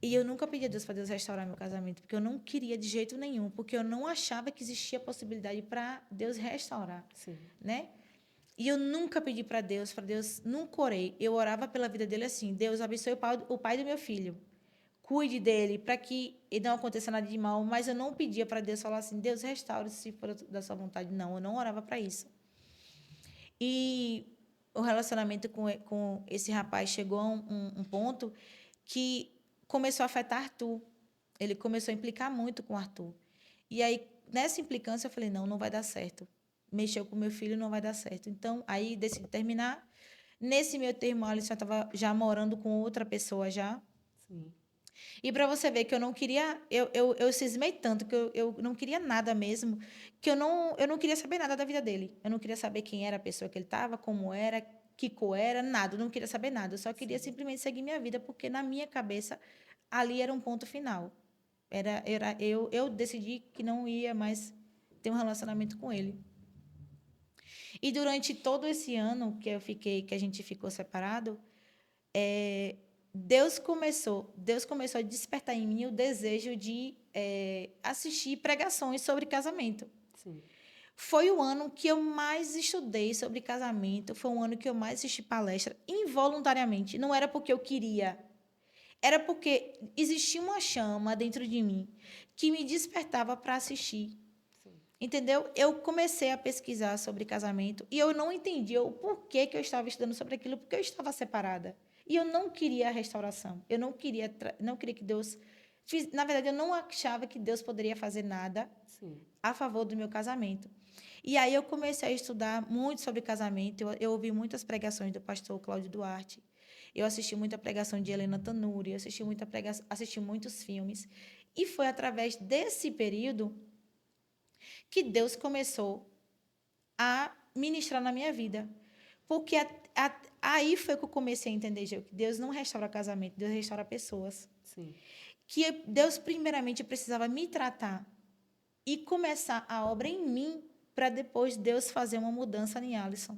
B: E eu nunca pedi a Deus para Deus restaurar meu casamento, porque eu não queria de jeito nenhum, porque eu não achava que existia possibilidade para Deus restaurar,
A: Sim.
B: né? E eu nunca pedi para Deus nunca orei. Eu orava pela vida dele assim: Deus abençoe o pai do meu filho. Cuide dele para que não aconteça nada de mal, mas eu não pedia para Deus falar assim: Deus restaure se for da sua vontade. Não, eu não orava para isso. E o relacionamento com esse rapaz chegou a um ponto que começou a afetar Arthur. Ele começou a implicar muito com Arthur. E aí, nessa implicância, eu falei: não, não vai dar certo. Mexeu com meu filho, não vai dar certo. Então, aí decidi terminar. Nesse meio termo, a Alisson estava já morando com outra pessoa já.
A: Sim.
B: E para você ver que eu não queria, eu cismei tanto que eu não queria nada mesmo, que eu não queria saber nada da vida dele. Eu não queria saber quem era a pessoa que ele estava, como era, que cor era, nada. Eu não queria saber nada. Eu só queria simplesmente seguir minha vida, porque na minha cabeça ali era um ponto final. Eu decidi que não ia mais ter um relacionamento com ele. E durante todo esse ano que a gente ficou separado, Deus começou a despertar em mim o desejo de assistir pregações sobre casamento.
A: Sim.
B: Foi o ano que eu mais estudei sobre casamento, foi um ano que eu mais assisti palestra, involuntariamente. Não era porque eu queria, era porque existia uma chama dentro de mim que me despertava para assistir.
A: Sim.
B: Entendeu? Eu comecei a pesquisar sobre casamento e eu não entendia o porquê que eu estava estudando sobre aquilo, porque eu estava separada. E eu não queria a restauração. Eu não queria que Deus na verdade, eu não achava que Deus poderia fazer nada
A: Sim.
B: a favor do meu casamento. E aí eu comecei a estudar muito sobre casamento. Eu ouvi muitas pregações do pastor Cláudio Duarte. Eu assisti muita pregação de Helena Tanuri, assisti muitos filmes. E foi através desse período que Deus começou a ministrar na minha vida. Porque aí foi que eu comecei a entender, Geu, que Deus não restaura casamento, Deus restaura pessoas.
A: Sim.
B: Que Deus, primeiramente, precisava me tratar e começar a obra em mim para depois Deus fazer uma mudança em Alisson.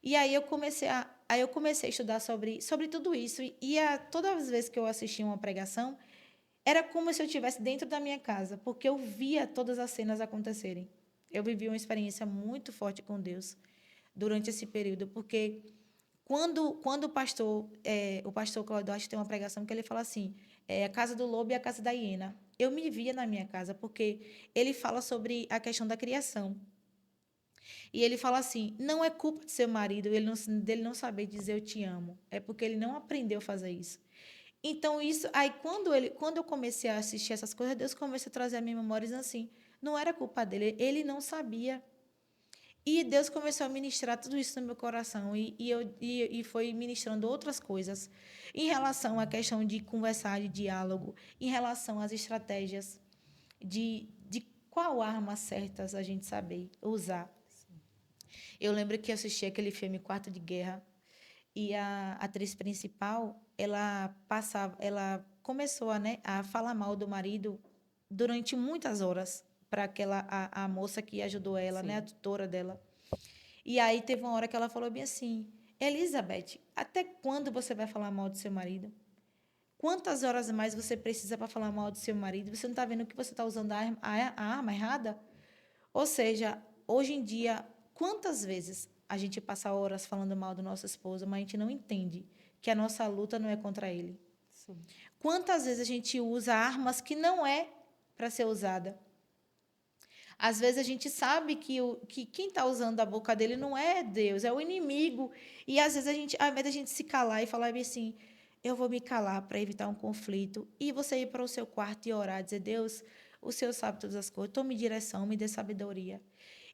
B: E aí eu comecei a estudar sobre tudo isso. Todas as vezes que eu assistia uma pregação, era como se eu estivesse dentro da minha casa, porque eu via todas as cenas acontecerem. Eu vivi uma experiência muito forte com Deus durante esse período, porque quando o pastor Cláudio Duarte tem uma pregação que ele fala assim, a casa do lobo e a casa da hiena. Eu me via na minha casa, porque ele fala sobre a questão da criação. E ele fala assim, não é culpa de seu marido dele não saber dizer eu te amo, é porque ele não aprendeu a fazer isso. Então, quando eu comecei a assistir essas coisas, Deus começou a trazer a minha memória dizendo assim, não era culpa dele, ele não sabia. E Deus começou a ministrar tudo isso no meu coração e foi ministrando outras coisas em relação à questão de conversar, de diálogo, em relação às estratégias de qual arma certas a gente saber usar. Eu lembro que eu assisti aquele filme Quarto de Guerra e a atriz principal, ela começou a falar mal do marido durante muitas horas para a moça que ajudou ela, né, a tutora dela. E aí teve uma hora que ela falou bem assim, Elizabeth, até quando você vai falar mal do seu marido? Quantas horas mais você precisa para falar mal do seu marido? Você não está vendo que você está usando a arma errada? Ou seja, hoje em dia, quantas vezes a gente passa horas falando mal do nosso esposo, mas a gente não entende que a nossa luta não é contra ele?
A: Sim.
B: Quantas vezes a gente usa armas que não é para ser usada? Às vezes a gente sabe que quem está usando a boca dele não é Deus, é o inimigo. E às vezes ao invés da gente se calar e falar assim, eu vou me calar para evitar um conflito, e você ir para o seu quarto e orar, dizer, Deus, o Senhor sabe todas as coisas, tome direção, me dê sabedoria.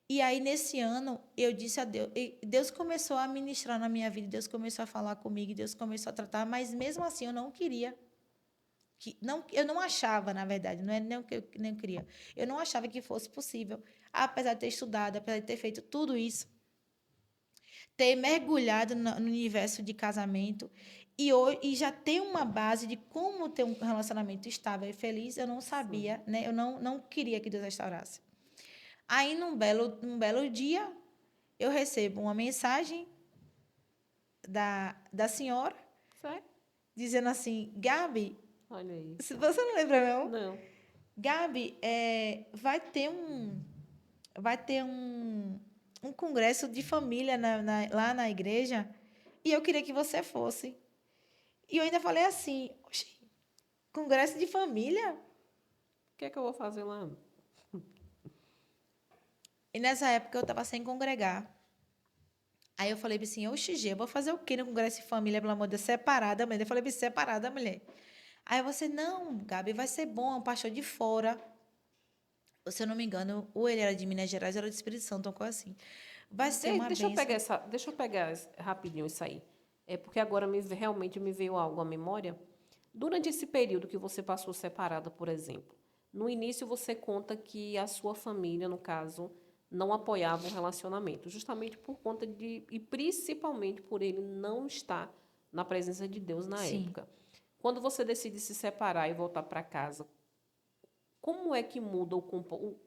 B: E aí, nesse ano, eu disse a Deus, Deus começou a ministrar na minha vida, Deus começou a falar comigo, Deus começou a tratar, mas mesmo assim eu não queria. Eu não achava, na verdade, não é nem o que eu nem queria. Eu não achava que fosse possível, apesar de ter estudado, apesar de ter feito tudo isso, ter mergulhado no universo de casamento e já ter uma base de como ter um relacionamento estável e feliz, eu não sabia, né? Eu não queria que Deus restaurasse. Aí, num belo dia, eu recebo uma mensagem da senhora,
A: Certo?
B: dizendo assim, Gabi,
A: Olha aí.
B: você não lembra, não?
A: Não.
B: Gabi, vai ter um congresso de família lá na igreja e eu queria que você fosse. E eu ainda falei assim, "Oxi, congresso de família?"
A: O que é que eu vou fazer lá?
B: E nessa época eu estava sem congregar. Aí eu falei assim, oxi, Gê, eu vou fazer o quê no congresso de família, pelo amor de Deus, separada, mulher? Eu falei, separada, mulher. Aí você, não, Gabi, vai ser bom, é um pastor de fora. Se eu não me engano, ou ele era de Minas Gerais, ou era de Espírito Santo, uma coisa assim. Vai ser uma bênção.
A: Deixa eu pegar rapidinho isso aí. É porque agora realmente me veio algo à memória. Durante esse período que você passou separada, por exemplo, no início você conta que a sua família, no caso, não apoiava o relacionamento, justamente por conta e principalmente por ele não estar na presença de Deus na
B: Sim.
A: época. Quando você decide se separar e voltar para casa, como é que muda o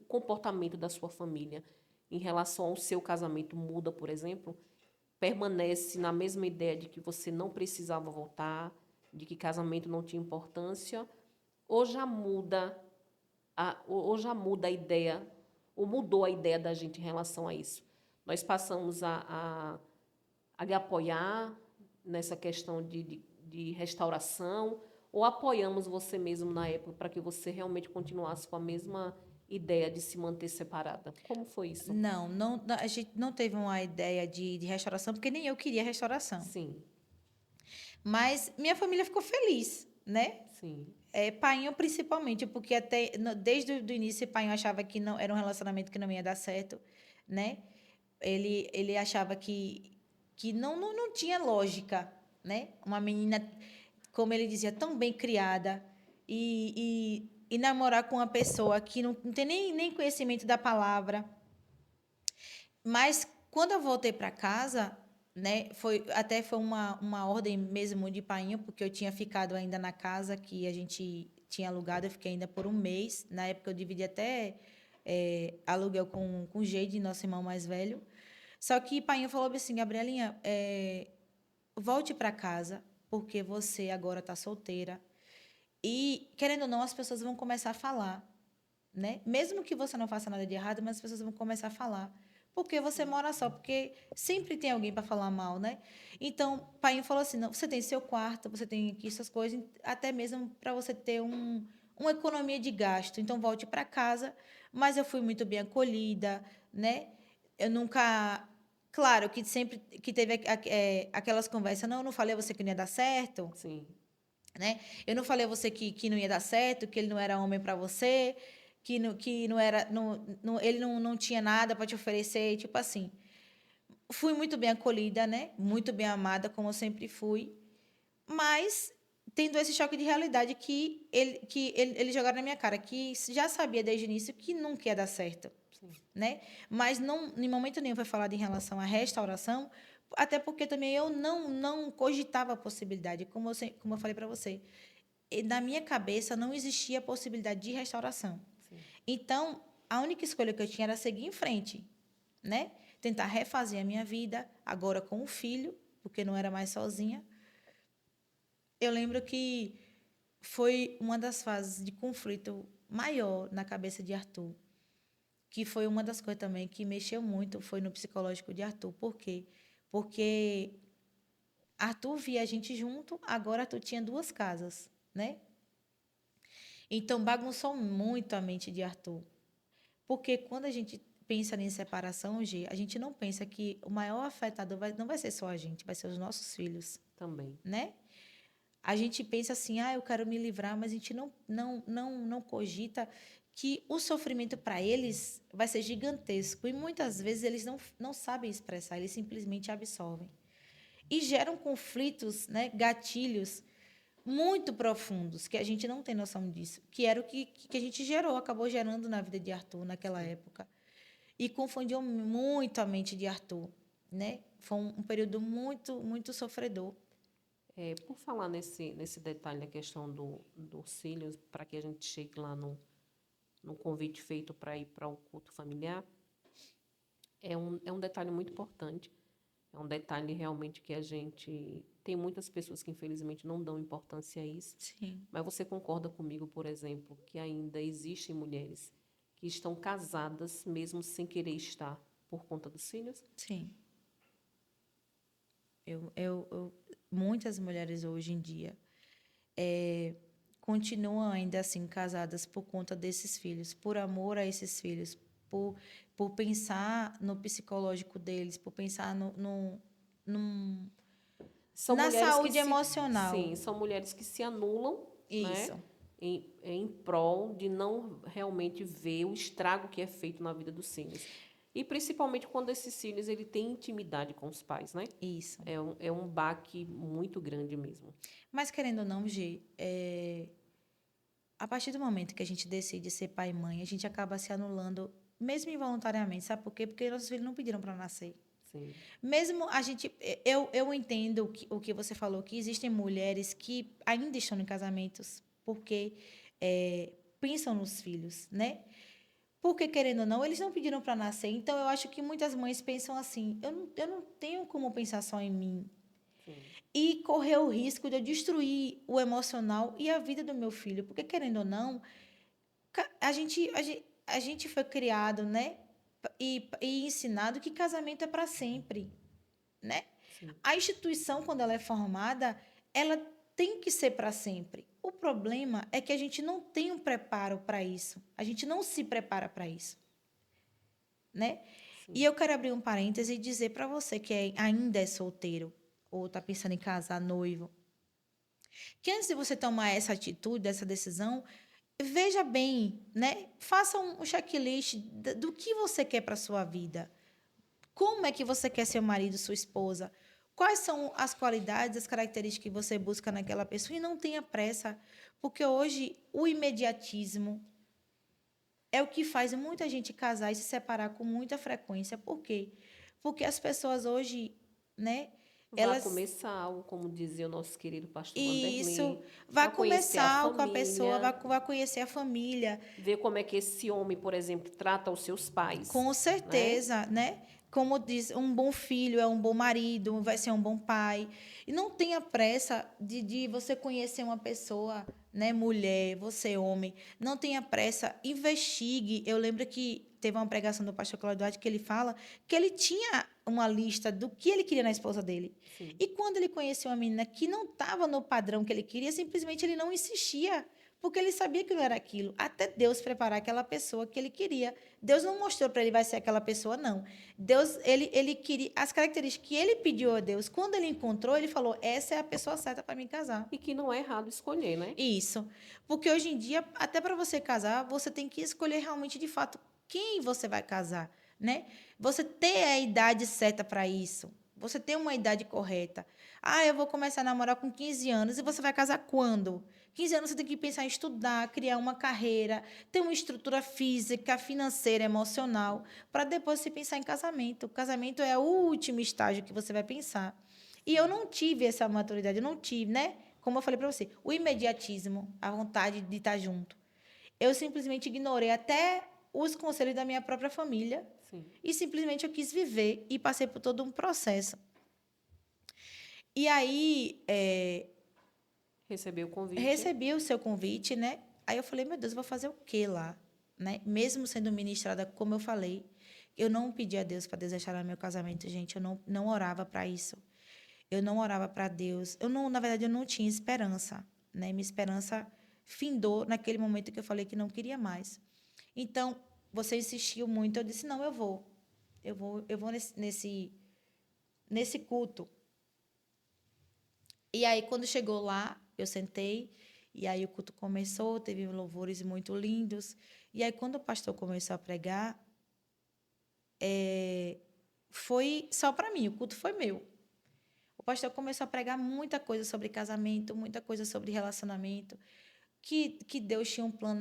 A: comportamento da sua família em relação ao seu casamento? Muda, por exemplo? Permanece na mesma ideia de que você não precisava voltar, de que casamento não tinha importância? Ou já muda a ideia, ou mudou a ideia da gente em relação a isso? Nós passamos a lhe apoiar nessa questão de restauração, ou apoiamos você mesmo na época para que você realmente continuasse com a mesma ideia de se manter separada? Como foi isso?
B: Não, a gente não teve uma ideia de restauração, porque nem eu queria restauração.
A: Sim,
B: Mas minha família ficou feliz, né?
A: sim,
B: Painho principalmente, porque desde o início, Painho achava que não era um relacionamento que não ia dar certo, né? Ele achava que não tinha lógica né? Uma menina, como ele dizia, tão bem criada e namorar com uma pessoa que não tem nem conhecimento da palavra. Mas quando eu voltei para casa, né, foi uma ordem mesmo de painho, porque eu tinha ficado ainda na casa que a gente tinha alugado, eu fiquei ainda por um mês. Na época eu dividi até aluguel com o Geide, nosso irmão mais velho. Só que painho falou assim, Gabrielinha, volte para casa, porque você agora está solteira. E, querendo ou não, as pessoas vão começar a falar, né? Mesmo que você não faça nada de errado, mas as pessoas vão começar a falar. Porque você mora só, porque sempre tem alguém para falar mal, né? Então, o pai falou assim, não, você tem seu quarto, você tem aqui suas coisas, até mesmo para você ter uma economia de gasto. Então, volte para casa, mas eu fui muito bem acolhida, né? Eu nunca... Claro que sempre que teve aquelas conversas, não, eu não falei a você que não ia dar certo,
A: Sim.
B: né? Eu não falei a você que não ia dar certo, que ele não era homem para você, que não era, ele não tinha nada para te oferecer, tipo assim. Fui muito bem acolhida, né? Muito bem amada, como eu sempre fui, mas tendo esse choque de realidade ele jogaram na minha cara, que já sabia desde o início que nunca ia dar certo,
A: Sim.
B: né? Mas não, em momento nenhum foi falado em relação à restauração, até porque também eu não cogitava a possibilidade, como eu falei para você. Na minha cabeça não existia a possibilidade de restauração.
A: Sim.
B: Então, a única escolha que eu tinha era seguir em frente, né? Tentar refazer a minha vida, agora com o filho, porque não era mais sozinha. Eu lembro que foi uma das fases de conflito maior na cabeça de Arthur, que foi uma das coisas também que mexeu muito, foi no psicológico de Arthur. Por quê? Porque Arthur via a gente junto, agora Arthur tinha duas casas, né? Então, bagunçou muito a mente de Arthur. Porque quando a gente pensa em separação, G, a gente não pensa que o maior afetador não vai ser só a gente, vai ser os nossos filhos,
A: Também.
B: né? A gente pensa assim, eu quero me livrar, mas a gente não cogita que o sofrimento para eles vai ser gigantesco. E muitas vezes eles não sabem expressar, eles simplesmente absorvem. E geram conflitos, né, gatilhos muito profundos, que a gente não tem noção disso, que era o que a gente acabou gerando na vida de Arthur naquela época. E confundiu muito a mente de Arthur, né? Foi um período muito, muito sofredor.
A: Por falar nesse detalhe da questão dos cílios, para que a gente chegue lá no convite feito para ir para o culto familiar, é um detalhe muito importante. É um detalhe realmente que a gente... Tem muitas pessoas que, infelizmente, não dão importância a isso.
B: Sim.
A: Mas você concorda comigo, por exemplo, que ainda existem mulheres que estão casadas mesmo sem querer estar por conta dos filhos?
B: Sim. Muitas mulheres hoje em dia continuam ainda assim casadas por conta desses filhos, por amor a esses filhos, por pensar no psicológico deles, por pensar num-
A: São
B: na
A: mulheres que
B: saúde
A: se...
B: emocional.
A: Sim, são mulheres que se anulam, né?
B: Isso,
A: Em prol de não realmente ver o estrago que é feito na vida dos filhos. E principalmente quando esses filhos ele tem intimidade com os pais, né?
B: isso.
A: É um baque muito grande mesmo.
B: Mas, querendo ou não, G, a partir do momento que a gente decide ser pai e mãe, a gente acaba se anulando, mesmo involuntariamente. Sabe por quê? Porque nossos filhos não pediram para nascer.
A: Sim,
B: Mesmo a gente. Eu entendo o que você falou, que existem mulheres que ainda estão em casamentos porque pensam nos filhos, né? Porque, querendo ou não, eles não pediram para nascer. Então, eu acho que muitas mães pensam assim: eu não tenho como pensar só em mim.
A: sim,
B: E correr o risco de eu destruir o emocional e a vida do meu filho. Porque, querendo ou não, a gente foi criado, né? E ensinado que casamento é para sempre, né?
A: sim,
B: A instituição, quando ela é formada, ela tem que ser para sempre. O problema é que a gente não tem um preparo para isso. A gente não se prepara para isso, né? E
A: sim.
B: eu quero abrir um parêntese e dizer para você que ainda é solteiro ou está pensando em casar, noivo, que antes de você tomar essa atitude, essa decisão, veja bem, né? Faça um checklist do que você quer para sua vida. Como é que você quer seu marido, sua esposa? quais são as qualidades, as características que você busca naquela pessoa e não tenha pressa, porque hoje o imediatismo é o que faz muita gente casar e se separar com muita frequência. Por quê? Porque as pessoas hoje, né,
A: Vá
B: elas
A: começar algo, como dizia o nosso querido pastor
B: e isso
A: Vanderlei,
B: vai
A: a conhecer a
B: começar com a pessoa,
A: família,
B: vai conhecer a família,
A: ver como é que esse homem, por exemplo, trata os seus pais,
B: com
A: né?
B: certeza, né? Como diz, um bom filho é um bom marido, vai ser um bom pai. E não tenha pressa de você conhecer uma pessoa, né, mulher, você homem. Não tenha pressa, investigue. Eu lembro que teve uma pregação do pastor Cláudio Duarte que ele fala que ele tinha uma lista do que ele queria na esposa dele.
A: Sim.
B: E quando ele conheceu uma menina que não estava no padrão que ele queria, simplesmente ele não insistia, porque ele sabia que não era aquilo, até Deus preparar aquela pessoa que ele queria. Deus não mostrou para ele vai ser aquela pessoa, não. Deus, ele queria as características que ele pediu a Deus. Quando ele encontrou, ele falou: essa é a pessoa certa para me casar.
A: E que não é errado escolher, né?
B: Isso. Porque hoje em dia, até para você casar, você tem que escolher realmente de fato quem você vai casar, né? Você ter a idade certa para isso. Você tem uma idade correta. Ah, eu vou começar a namorar com 15 anos e você vai casar quando? 15 anos você tem que pensar em estudar, criar uma carreira, ter uma estrutura física, financeira, emocional, para depois você pensar em casamento. O casamento é o último estágio que você vai pensar. E eu não tive essa maturidade, eu não tive, né? Como eu falei para você, o imediatismo, a vontade de estar junto. Eu simplesmente ignorei até os conselhos da minha própria família
A: Sim.
B: e simplesmente eu quis viver e passei por todo um processo. E aí,
A: Receber o convite.
B: recebi o seu convite, né? Aí eu falei, meu Deus, eu vou fazer o quê lá? Né? Mesmo sendo ministrada, como eu falei, eu não pedi a Deus para desejar meu casamento, gente. Eu não orava para isso. Eu não orava para Deus. Eu não, na verdade, eu não tinha esperança, né? Minha esperança findou naquele momento que eu falei que não queria mais. Então, você insistiu muito, eu disse: "Não, eu vou. Eu vou nesse culto". E aí quando chegou lá, eu sentei e aí o culto começou, teve louvores muito lindos. E aí quando o pastor começou a pregar, foi só para mim, o culto foi meu. O pastor começou a pregar muita coisa sobre casamento, muita coisa sobre relacionamento, que Deus tinha um plano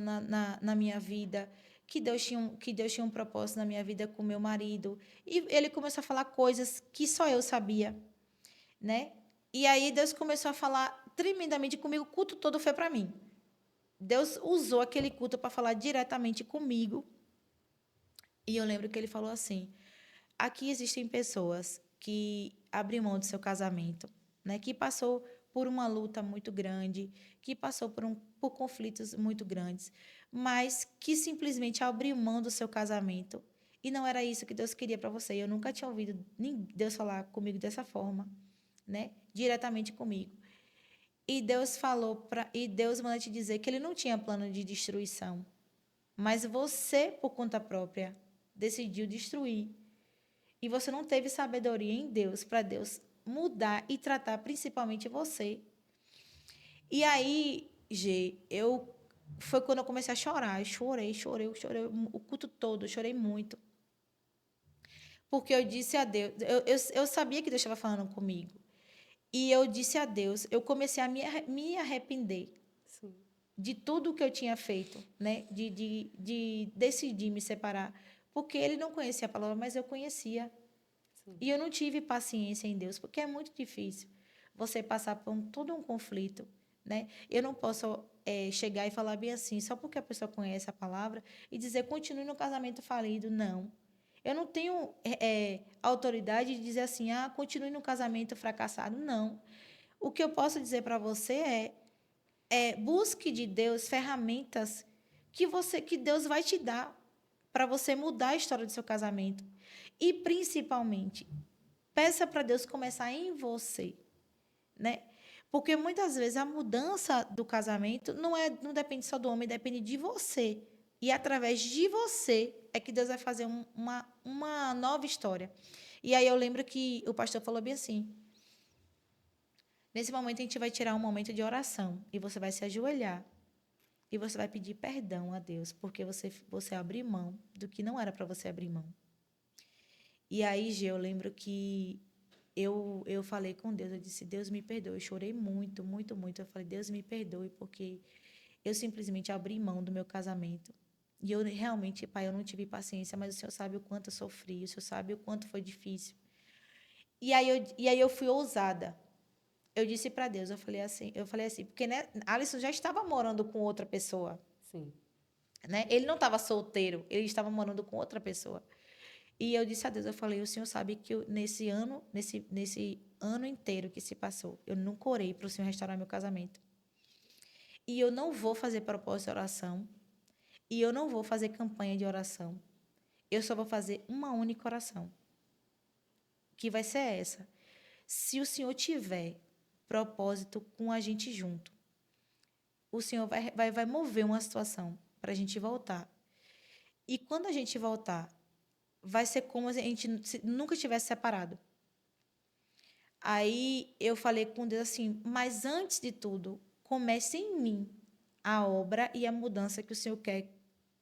B: na minha vida, que Deus tinha um propósito na minha vida com meu marido. E ele começou a falar coisas que só eu sabia, né? E aí Deus começou a falar tremendamente comigo, o culto todo foi para mim. Deus usou aquele culto para falar diretamente comigo. E eu lembro que ele falou assim: aqui existem pessoas que abrem mão do seu casamento, né? Que passou por uma luta muito grande, que passou por conflitos muito grandes, mas que simplesmente abriu mão do seu casamento. E não era isso que Deus queria para você. Eu nunca tinha ouvido nem Deus falar comigo dessa forma, né? Diretamente comigo. E Deus manda te dizer que ele não tinha plano de destruição, mas você, por conta própria, decidiu destruir. E você não teve sabedoria em Deus para Deus mudar e tratar principalmente você. E aí, G, foi quando eu comecei a chorar. Eu chorei o culto todo, eu chorei muito. Porque eu disse a Deus, eu sabia que Deus estava falando comigo. E eu disse a Deus, eu comecei a me arrepender
A: Sim.
B: de tudo que eu tinha feito, né? De decidir me separar. Porque ele não conhecia a palavra, mas eu conhecia.
A: Sim.
B: E eu não tive paciência em Deus, porque é muito difícil você passar por todo um conflito, né? Eu não posso chegar e falar bem assim, só porque a pessoa conhece a palavra, e dizer continue no casamento falido. Não. Eu não tenho autoridade de dizer assim, continue no casamento fracassado. Não. O que eu posso dizer para você busque de Deus ferramentas que Deus vai te dar para você mudar a história do seu casamento. E, principalmente, peça para Deus começar em você, né? Porque muitas vezes a mudança do casamento não depende só do homem, depende de você. E através de você é que Deus vai fazer uma nova história. E aí eu lembro que o pastor falou bem assim: nesse momento a gente vai tirar um momento de oração e você vai se ajoelhar e você vai pedir perdão a Deus, porque você abriu mão do que não era para você abrir mão. E aí, Gê, eu lembro que eu falei com Deus, eu disse, Deus me perdoe. Eu chorei muito, muito, muito. Eu falei, Deus me perdoe, porque eu simplesmente abri mão do meu casamento. E eu realmente, pai, eu não tive paciência, mas o Senhor sabe o quanto eu sofri, o Senhor sabe o quanto foi difícil. E aí eu fui ousada. Eu disse para Deus, eu falei assim, porque né, Alisson já estava morando com outra pessoa,
A: Sim.
B: né? Ele não estava solteiro, ele estava morando com outra pessoa. E eu disse a Deus, eu falei, o Senhor sabe que nesse ano inteiro que se passou, eu nunca orei para o Senhor restaurar meu casamento. E eu não vou fazer propósito de oração, e eu não vou fazer campanha de oração. Eu só vou fazer uma única oração, que vai ser essa. Se o Senhor tiver propósito com a gente junto, o Senhor vai mover uma situação para a gente voltar. E quando a gente voltar, vai ser como se a gente nunca tivesse separado. Aí eu falei com Deus assim, mas antes de tudo, comece em mim a obra e a mudança que o Senhor quer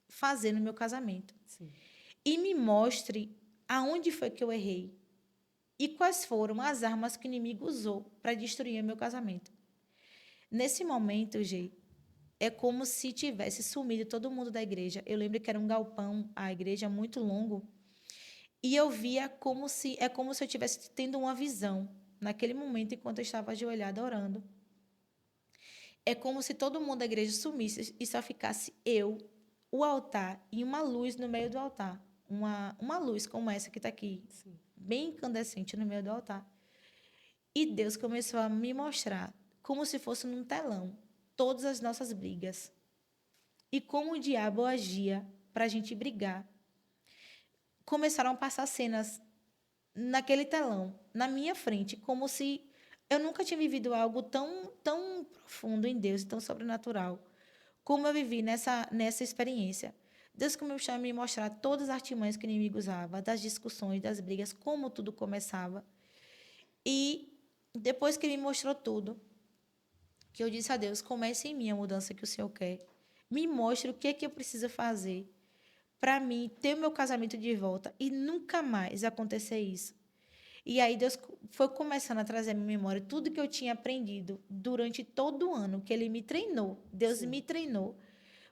B: fazer no meu casamento.
A: Sim.
B: E me mostre aonde foi que eu errei e quais foram as armas que o inimigo usou para destruir o meu casamento. Nesse momento, Gê, é como se tivesse sumido todo mundo da igreja. Eu lembro que era um galpão, a igreja muito longo, e eu via como se eu estivesse tendo uma visão naquele momento enquanto eu estava ajoelhada orando. É como se todo mundo da igreja sumisse e só ficasse eu, o altar e uma luz no meio do altar. Uma luz como essa que está aqui,
A: Sim.
B: bem incandescente no meio do altar. E Deus começou a me mostrar, como se fosse num telão, todas as nossas brigas. E como o diabo agia para a gente brigar. Começaram a passar cenas naquele telão, na minha frente, como se eu nunca tinha vivido algo tão profundo em Deus, tão sobrenatural, como eu vivi nessa experiência. Deus começou a me mostrar todas as artimanhas que o inimigo usava, das discussões, das brigas, como tudo começava. E depois que ele me mostrou tudo, que eu disse a Deus, comece em mim a mudança que o Senhor quer. Me mostre o que é que eu preciso fazer para mim ter o meu casamento de volta e nunca mais acontecer isso. E aí Deus foi começando a trazer à minha memória tudo que eu tinha aprendido durante todo o ano, que Ele me treinou. Deus
A: Sim.
B: me treinou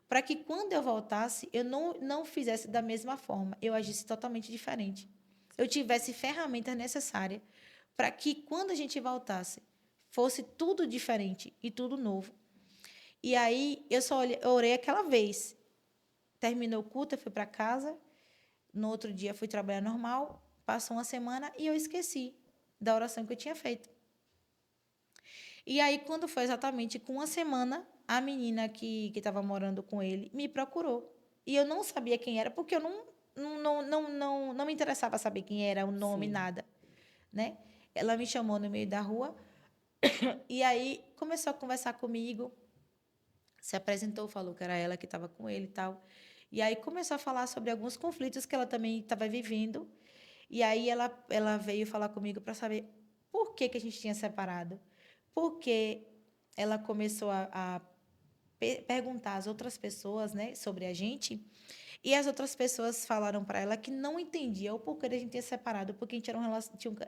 B: para que quando eu voltasse, eu não fizesse da mesma forma, eu agisse totalmente diferente. Eu tivesse ferramentas necessárias para que quando a gente voltasse, fosse tudo diferente e tudo novo. E aí eu só orei aquela vez. Terminou o culto, eu fui para casa. No outro dia fui trabalhar normal. Passou uma semana e eu esqueci da oração que eu tinha feito. E aí, quando foi exatamente com uma semana, a menina que estava morando com ele me procurou. E eu não sabia quem era, porque eu não me interessava saber quem era, o nome,
A: Sim.
B: nada. Né? Ela me chamou no meio da rua e aí começou a conversar comigo. Se apresentou, falou que era ela que estava com ele e tal. E aí começou a falar sobre alguns conflitos que ela também estava vivendo. E aí ela veio falar comigo para saber por que a gente tinha separado. Porque ela começou a perguntar às outras pessoas, né, sobre a gente. E as outras pessoas falaram para ela que não entendia o porquê da gente ter separado, porque a gente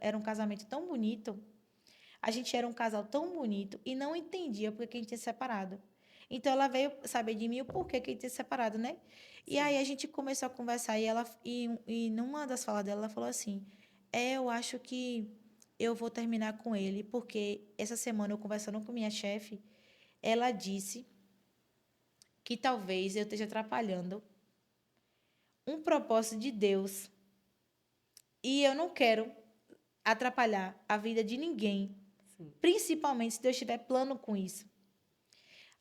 B: era um casamento tão bonito. A gente era um casal tão bonito e não entendia por que a gente tinha separado. Então ela veio saber de mim o porquê que a gente tinha separado, né? E
A: Sim.
B: aí a gente começou a conversar e numa das falas dela ela falou assim: eu acho que eu vou terminar com ele, porque essa semana eu conversando com minha chefe, ela disse que talvez eu esteja atrapalhando um propósito de Deus e eu não quero atrapalhar a vida de ninguém,
A: Sim.
B: principalmente se Deus tiver plano com isso.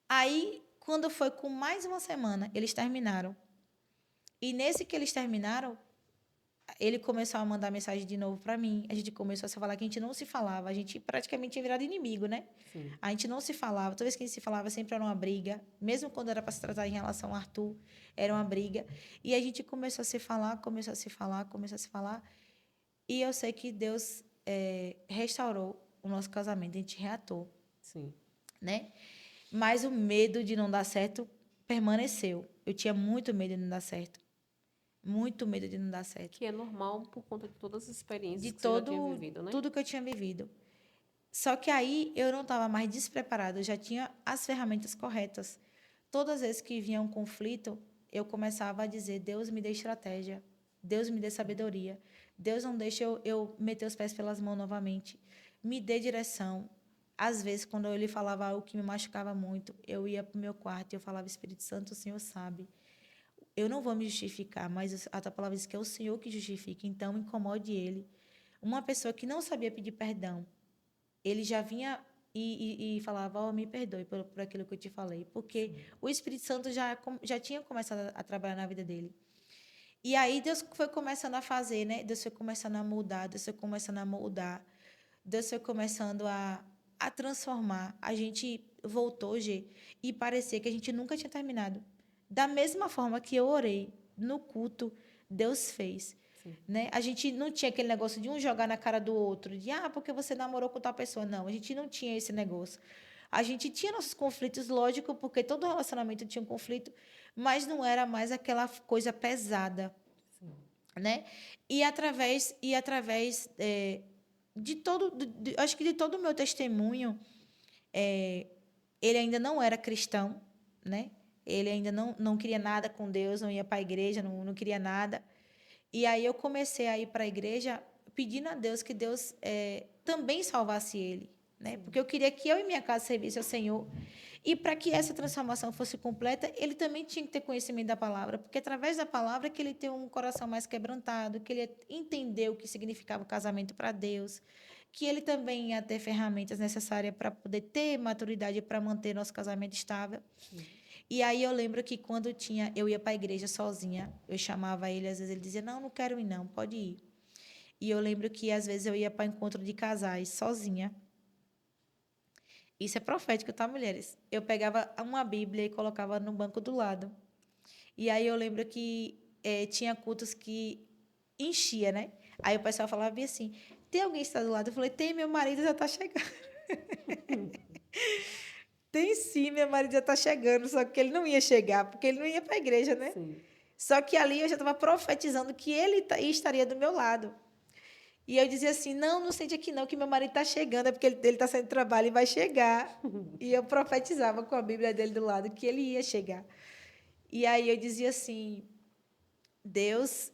B: Aí, quando foi com mais uma semana, eles terminaram. E nesse que eles terminaram, ele começou a mandar mensagem de novo para mim. A gente começou a se falar que a gente não se falava. A gente praticamente tinha virado inimigo, né?
A: Sim.
B: A gente não se falava. Toda vez que a gente se falava, sempre era uma briga. Mesmo quando era para se tratar em relação ao Arthur, era uma briga. E a gente começou a se falar, começou a se falar, começou a se falar. E eu sei que Deus restaurou o nosso casamento. A gente reatou,
A: Sim.
B: né? Mas o medo de não dar certo permaneceu. Eu tinha muito medo de não dar certo. Muito medo de não dar certo.
A: Que é normal por conta de todas as experiências
B: De
A: que você já tinha vivido, né?
B: tudo que eu tinha vivido. Só que aí eu não estava mais despreparada, eu já tinha as ferramentas corretas. Todas as vezes que vinha um conflito, eu começava a dizer: Deus me dê estratégia, Deus me dê sabedoria, Deus não deixe eu meter os pés pelas mãos novamente, me dê direção. Às vezes, quando eu lhe falava algo que me machucava muito, eu ia para o meu quarto e eu falava: Espírito Santo, o Senhor sabe. Eu não vou me justificar, mas a tua palavra diz que é o Senhor que justifica, então incomode ele. Uma pessoa que não sabia pedir perdão, ele já vinha e falava: me perdoe por aquilo que eu te falei, porque o Espírito Santo já tinha começado a trabalhar na vida dele. E aí Deus foi começando a fazer, né? Deus foi começando a mudar, Deus foi começando a moldar, Deus foi começando a transformar. A gente voltou, Gê, e parecia que a gente nunca tinha terminado. Da mesma forma que eu orei no culto, Deus fez. Né? A gente não tinha aquele negócio de um jogar na cara do outro, de porque você namorou com tal pessoa. Não, a gente não tinha esse negócio. A gente tinha nossos conflitos, lógico, porque todo relacionamento tinha um conflito, mas não era mais aquela coisa pesada, né? E através de todo, acho que de todo o meu testemunho, ele ainda não era cristão, né? Ele ainda não queria nada com Deus, não ia para a igreja, não queria nada. E aí eu comecei a ir para a igreja pedindo a Deus que Deus também salvasse ele, né? Porque eu queria que eu e minha casa servissem ao Senhor. E para que essa transformação fosse completa, ele também tinha que ter conhecimento da palavra, porque através da palavra que ele tem um coração mais quebrantado, que ele entendeu o que significava o casamento para Deus, que ele também ia ter ferramentas necessárias para poder ter maturidade para manter nosso casamento estável. E aí eu lembro que quando eu ia para a igreja sozinha, eu chamava ele, às vezes ele dizia: não quero ir não, pode ir. E eu lembro que às vezes eu ia para encontro de casais sozinha. Isso é profético, tá, mulheres? Eu pegava uma Bíblia e colocava no banco do lado. E aí eu lembro que tinha cultos que enchia, né? Aí o pessoal falava bem assim: tem alguém que está do lado? Eu falei: tem, meu marido já está chegando. Tem sim, meu marido já está chegando, só que ele não ia chegar, porque ele não ia para a igreja, né?
A: Sim.
B: Só que ali eu já estava profetizando que ele estaria do meu lado. E eu dizia assim: não sente aqui não, que meu marido está chegando, é porque ele está saindo do trabalho e vai chegar. E eu profetizava com a Bíblia dele do lado que ele ia chegar. E aí eu dizia assim: Deus,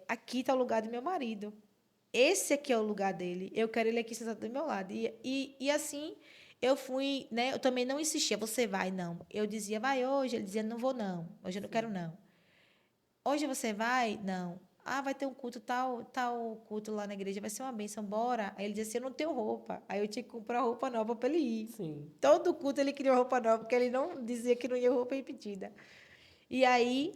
B: aqui está o lugar do meu marido. Esse aqui é o lugar dele. Eu quero ele aqui sentado do meu lado. E assim eu fui, né? Eu também não insistia: você vai, não. Eu dizia: vai hoje. Ele dizia: não vou, não. Hoje eu não quero, não. Hoje você vai? Não. Vai ter um culto, tal culto lá na igreja, vai ser uma bênção, bora. Aí ele dizia assim: eu não tenho roupa. Aí eu tinha que comprar roupa nova para ele ir.
A: Sim.
B: Todo culto ele queria roupa nova, porque ele não dizia que não ia roupa repetida. E aí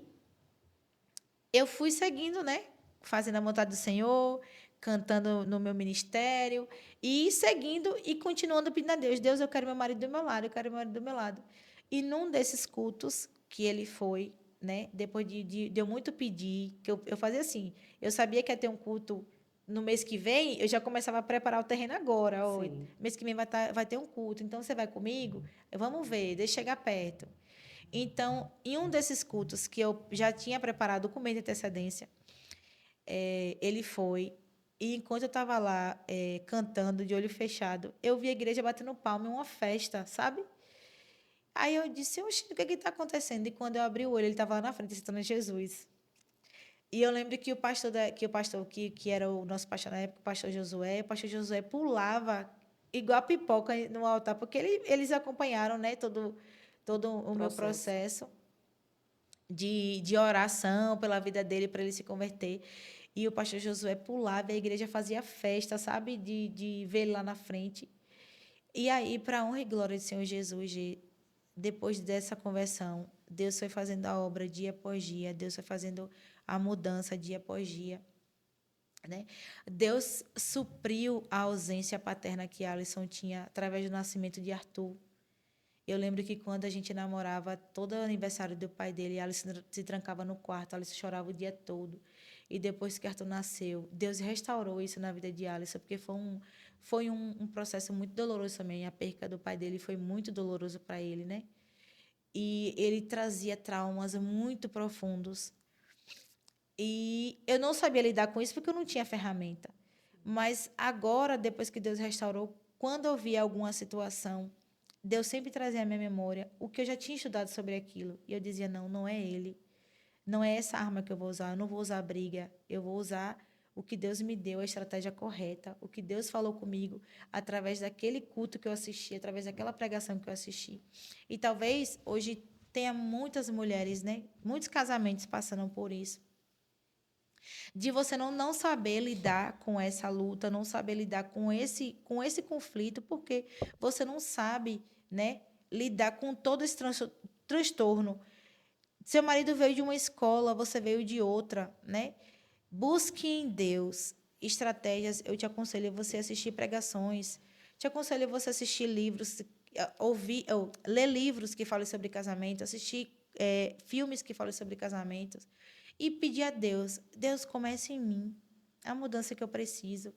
B: eu fui seguindo, né? Fazendo a vontade do Senhor, cantando no meu ministério, e seguindo e continuando pedindo a Deus: Deus, eu quero meu marido do meu lado, eu quero meu marido do meu lado. E num desses cultos que ele foi, né? Depois de eu muito pedir, que eu fazia assim: eu sabia que ia ter um culto no mês que vem, eu já começava a preparar o terreno agora. Ó, mês que vem vai ter um culto, então você vai comigo? Vamos ver, deixa chegar perto. Então, em um desses cultos que eu já tinha preparado com mês de antecedência, ele foi. E enquanto eu estava lá cantando de olho fechado, eu vi a igreja batendo palma em uma festa, sabe? Aí eu disse: oxe, o que está acontecendo? E quando eu abri o olho, ele estava lá na frente, citando Jesus. E eu lembro que que era o nosso pastor na época, o pastor Josué pulava igual a pipoca no altar, porque eles acompanharam, né, todo o meu processo de oração pela vida dele, para ele se converter. E o pastor Josué pulava, a igreja fazia festa, sabe, de ver ele lá na frente. E aí, para a honra e glória do Senhor Jesus, depois dessa conversão, Deus foi fazendo a obra dia após dia, Deus foi fazendo a mudança dia após dia. Né? Deus supriu a ausência paterna que Alisson tinha através do nascimento de Arthur. Eu lembro que quando a gente namorava, todo aniversário do pai dele, Alisson se trancava no quarto, Alisson chorava o dia todo. E depois que Arthur nasceu, Deus restaurou isso na vida de Alisson, porque foi um processo muito doloroso também. A perca do pai dele foi muito doloroso para ele, né? E ele trazia traumas muito profundos. E eu não sabia lidar com isso porque eu não tinha ferramenta. Mas agora, depois que Deus restaurou, quando eu via alguma situação, Deus sempre trazia à minha memória o que eu já tinha estudado sobre aquilo. E eu dizia, não, não é ele. Não é essa arma que eu vou usar. Eu não vou usar a briga. Eu vou usar o que Deus me deu, a estratégia correta. O que Deus falou comigo através daquele culto que eu assisti, através daquela pregação que eu assisti. E talvez hoje tenha muitas mulheres, né? Muitos casamentos passando por isso de você não saber lidar com essa luta, não saber lidar com esse conflito, porque você não sabe, né, lidar com todo esse transtorno. Seu marido veio de uma escola, você veio de outra, né? Busque em Deus estratégias. Eu te aconselho a você assistir pregações, te aconselho a você assistir livros, ler livros que falem sobre casamento, assistir filmes que falem sobre casamentos e pedir a Deus, Deus, comece em mim a mudança que eu preciso,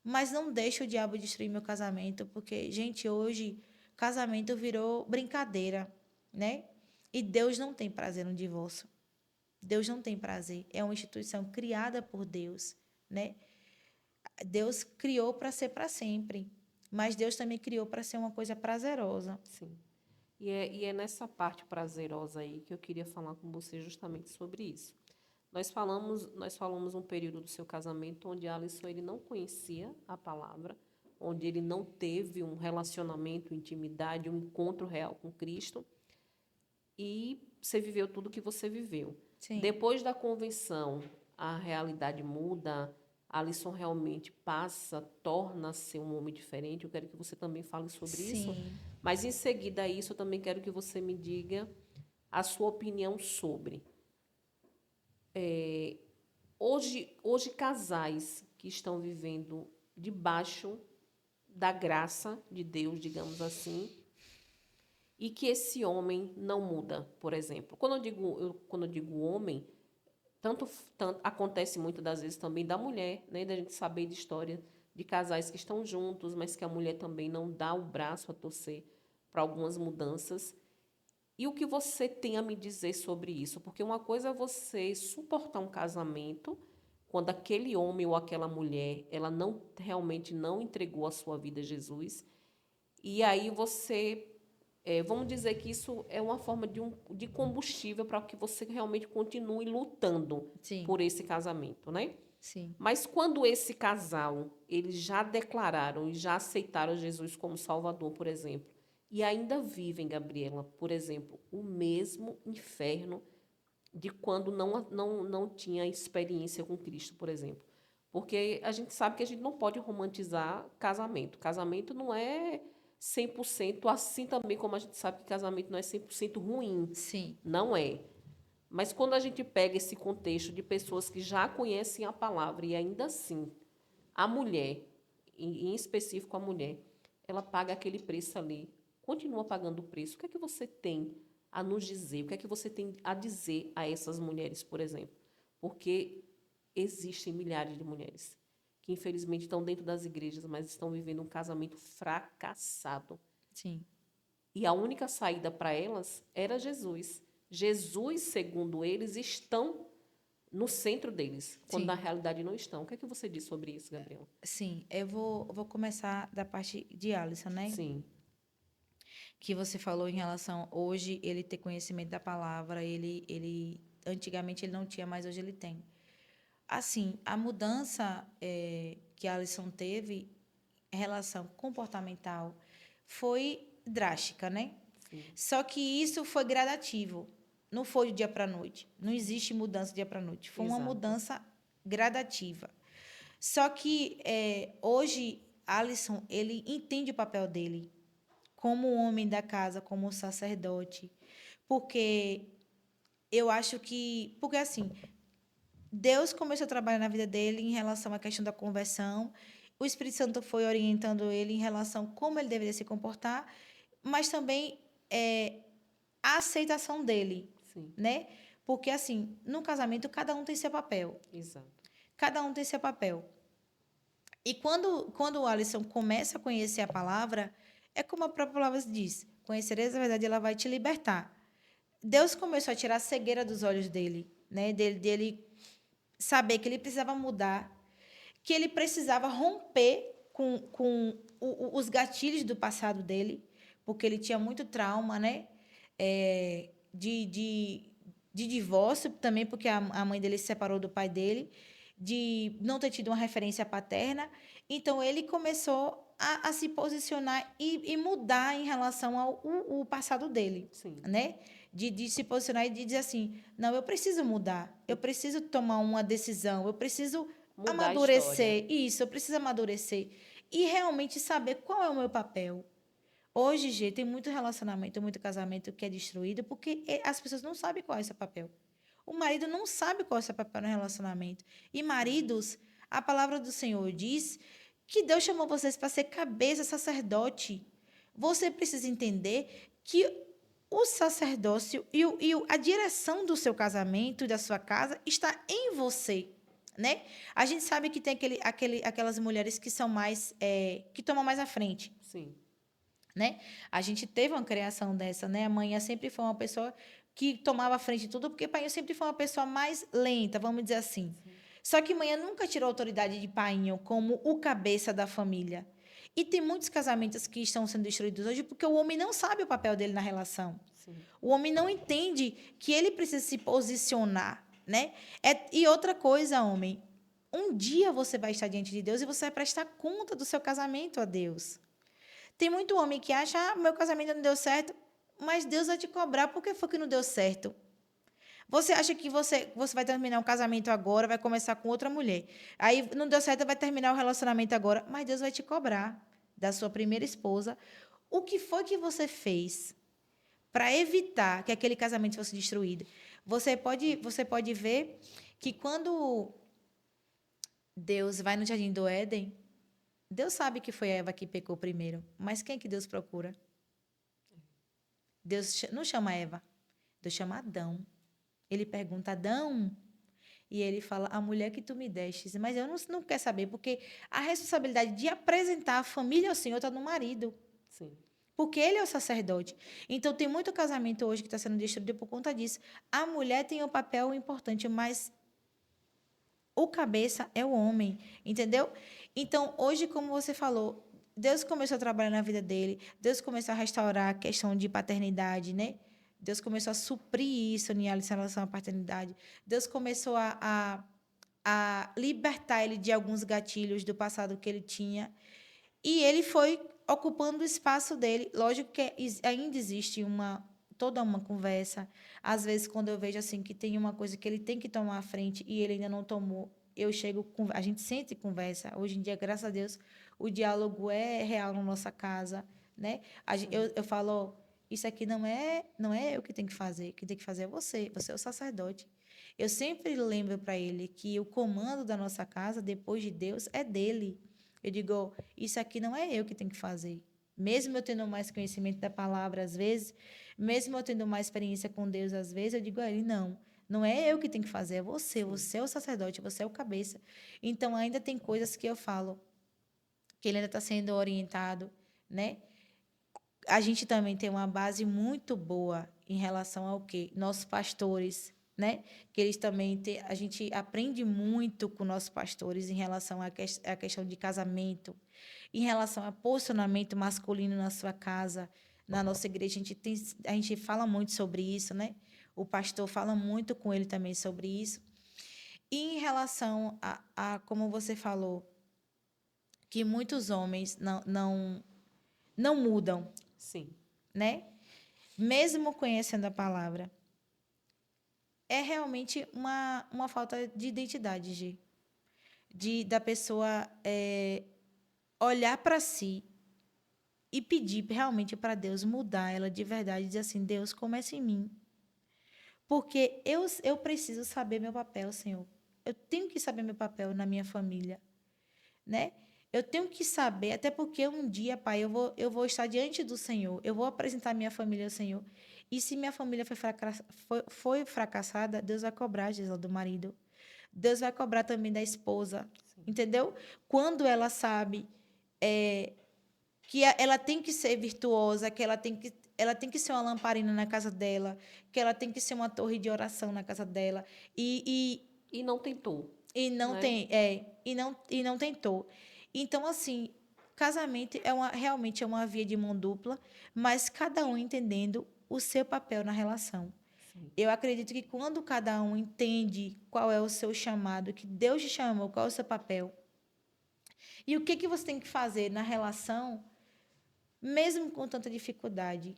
B: mas não deixe o diabo destruir meu casamento, porque, gente, hoje casamento virou brincadeira, né? E Deus não tem prazer no divórcio. Deus não tem prazer. É uma instituição criada por Deus, né? Deus criou para ser para sempre, mas Deus também criou para ser uma coisa prazerosa.
A: Sim. E é nessa parte prazerosa aí que eu queria falar com você justamente sobre isso. Nós falamos um período do seu casamento onde Alisson ele não conhecia a palavra, onde ele não teve um relacionamento, intimidade, um encontro real com Cristo, e você viveu tudo o que você viveu.
B: Sim.
A: Depois da convenção, a realidade muda, Alisson realmente passa, torna-se um homem diferente. Eu quero que você também fale sobre isso.
B: Sim.
A: Mas, em seguida a isso, eu também quero que você me diga a sua opinião sobre. Hoje, casais que estão vivendo debaixo da graça de Deus, digamos assim, e que esse homem não muda, por exemplo. Quando eu digo homem, tanto acontece muitas das vezes também da mulher, né, da gente saber de história de casais que estão juntos, mas que a mulher também não dá o braço a torcer para algumas mudanças. E o que você tem a me dizer sobre isso? Porque uma coisa é você suportar um casamento quando aquele homem ou aquela mulher, ela não realmente não entregou a sua vida a Jesus, e aí vamos dizer que isso é uma forma de combustível para que você realmente continue lutando
B: Sim.
A: por esse casamento, né?
B: Sim.
A: Mas quando esse casal, eles já declararam e já aceitaram Jesus como Salvador, por exemplo, e ainda vivem, Gabriela, por exemplo, o mesmo inferno de quando não tinha experiência com Cristo, por exemplo. Porque a gente sabe que a gente não pode romantizar casamento. Casamento não é 100%, assim também como a gente sabe que casamento não é 100% ruim.
B: Sim.
A: Não é. Mas quando a gente pega esse contexto de pessoas que já conhecem a palavra e ainda assim, a mulher, em específico a mulher, ela paga aquele preço ali, continua pagando o preço. O que é que você tem a nos dizer? O que é que você tem a dizer a essas mulheres, por exemplo? Porque existem milhares de mulheres que infelizmente estão dentro das igrejas, mas estão vivendo um casamento fracassado.
B: Sim.
A: E a única saída para elas era Jesus. Jesus, segundo eles, estão no centro deles, quando
B: Sim.
A: na realidade não estão. O que é que você diz sobre isso, Gabriela?
B: Sim, eu vou começar da parte de Alisson, né?
A: Sim,
B: Que você falou em relação hoje ele ter conhecimento da palavra, ele antigamente ele não tinha, mas hoje ele tem. Assim, a mudança que Alisson teve em relação comportamental foi drástica, né?
A: sim,
B: Só que isso foi gradativo, não foi do dia para a noite. Não existe mudança do dia para a noite. Foi uma
A: exato.
B: mudança gradativa. Só que hoje Alisson ele entende o papel dele como homem da casa, como sacerdote, porque eu acho que, porque assim, Deus começou a trabalhar na vida dele em relação à questão da conversão, o Espírito Santo foi orientando ele em relação a como ele deveria se comportar, mas também a aceitação dele,
A: Sim,
B: né? Porque assim, no casamento cada um tem seu papel,
A: exato.
B: cada um tem seu papel. E quando o Alisson começa a conhecer a palavra, é como a própria palavra diz: conhecereis a verdade, ela vai te libertar. Deus começou a tirar a cegueira dos olhos dele, né? Dele saber que ele precisava mudar, que ele precisava romper com os gatilhos do passado dele, porque ele tinha muito trauma, né? É, de divórcio também, porque a mãe dele se separou do pai dele, de não ter tido uma referência paterna. Então, ele começou a se posicionar e mudar em relação ao o passado dele,
A: Sim.
B: né? De se posicionar e de dizer assim, não, eu preciso mudar, eu preciso tomar uma decisão, eu preciso
A: Mudar a história.
B: amadurecer. Isso, eu preciso amadurecer. E realmente saber qual é o meu papel. Hoje, Gê, tem muito relacionamento, muito casamento que é destruído porque as pessoas não sabem qual é o seu papel. O marido não sabe qual é o seu papel no relacionamento. E maridos, a palavra do Senhor diz que Deus chamou vocês para ser cabeça, sacerdote. Você precisa entender que o sacerdócio a direção do seu casamento e da sua casa está em você, né? A gente sabe que tem aquelas mulheres que são mais, que tomam mais à frente,
A: Sim.
B: né? A gente teve uma criação dessa, né? A mãe sempre foi uma pessoa que tomava à frente de tudo, porque pai sempre foi uma pessoa mais lenta, vamos dizer assim. Só que mãe nunca tirou a autoridade de painho como o cabeça da família. E tem muitos casamentos que estão sendo destruídos hoje porque o homem não sabe o papel dele na relação.
A: Sim.
B: O homem não entende que ele precisa se posicionar, né? E outra coisa, homem, um dia você vai estar diante de Deus e você vai prestar conta do seu casamento a Deus. Tem muito homem que acha, meu casamento não deu certo, mas Deus vai te cobrar porque foi que não deu certo. Você acha que você vai terminar um casamento agora, vai começar com outra mulher. Aí não deu certo, vai terminar o relacionamento agora, mas Deus vai te cobrar da sua primeira esposa. O que foi que você fez para evitar que aquele casamento fosse destruído? Você pode ver que quando Deus vai no Jardim do Éden, Deus sabe que foi a Eva que pecou primeiro, mas quem que Deus procura? Deus não chama Eva, Deus chama Adão. Ele pergunta, Adão, e ele fala, a mulher que tu me destes. Mas eu não quero saber, porque a responsabilidade de apresentar a família ao Senhor está no marido.
A: Sim.
B: Porque ele é o sacerdote. Então, tem muito casamento hoje que está sendo destruído por conta disso. A mulher tem um papel importante, mas o cabeça é o homem, entendeu? Então, hoje, como você falou, Deus começou a trabalhar na vida dele, Deus começou a restaurar a questão de paternidade, né? Deus começou a suprir isso em relação à paternidade. Deus começou a libertar ele de alguns gatilhos do passado que ele tinha. E ele foi ocupando o espaço dele. Lógico que ainda existe toda uma conversa. Às vezes, quando eu vejo assim que tem uma coisa que ele tem que tomar à frente e ele ainda não tomou, a gente sente e conversa. Hoje em dia, graças a Deus, o diálogo é real na nossa casa, né? Eu falo, isso aqui não é eu que tenho que fazer, quem tem que fazer é você. Você é o sacerdote. Eu sempre lembro para ele que o comando da nossa casa, depois de Deus, é dele. Eu digo, isso aqui não é eu que tenho que fazer. Mesmo eu tendo mais conhecimento da palavra, às vezes, mesmo eu tendo mais experiência com Deus, às vezes, eu digo a ele, não é eu que tenho que fazer, é você. Você é o sacerdote, você é o cabeça. Então, ainda tem coisas que eu falo, que ele ainda está sendo orientado, né? A gente também tem uma base muito boa em relação ao quê? Nossos pastores, né? Que eles também têm, a gente aprende muito com nossos pastores em relação à questão de casamento, em relação a posicionamento masculino na sua casa, na nossa igreja, a gente fala muito sobre isso, né? O pastor fala muito com ele também sobre isso. E em relação como você falou, que muitos homens não mudam,
A: Sim.
B: né? Mesmo conhecendo a palavra. É realmente uma falta de identidade, G. Da pessoa olhar para si e pedir realmente para Deus mudar ela de verdade, dizer assim, Deus, comece em mim. Porque eu preciso saber meu papel, Senhor. Eu tenho que saber meu papel na minha família, né? Eu tenho que saber, até porque um dia, Pai, eu vou estar diante do Senhor, eu vou apresentar minha família ao Senhor. E se minha família foi fracassada, Deus vai cobrar, Gisela, do marido. Deus vai cobrar também da esposa,
A: Sim.
B: entendeu? Quando ela sabe que ela tem que ser virtuosa, que ela tem que ser uma lamparina na casa dela, que ela tem que ser uma torre de oração na casa dela.
A: E não tentou,
B: E não
A: né?
B: tem, e não tentou. Então, assim, casamento realmente é uma via de mão dupla, mas cada um entendendo o seu papel na relação.
A: Sim,
B: Eu acredito que quando cada um entende qual é o seu chamado, que Deus te chamou, qual é o seu papel, e o que que você tem que fazer na relação, mesmo com tanta dificuldade,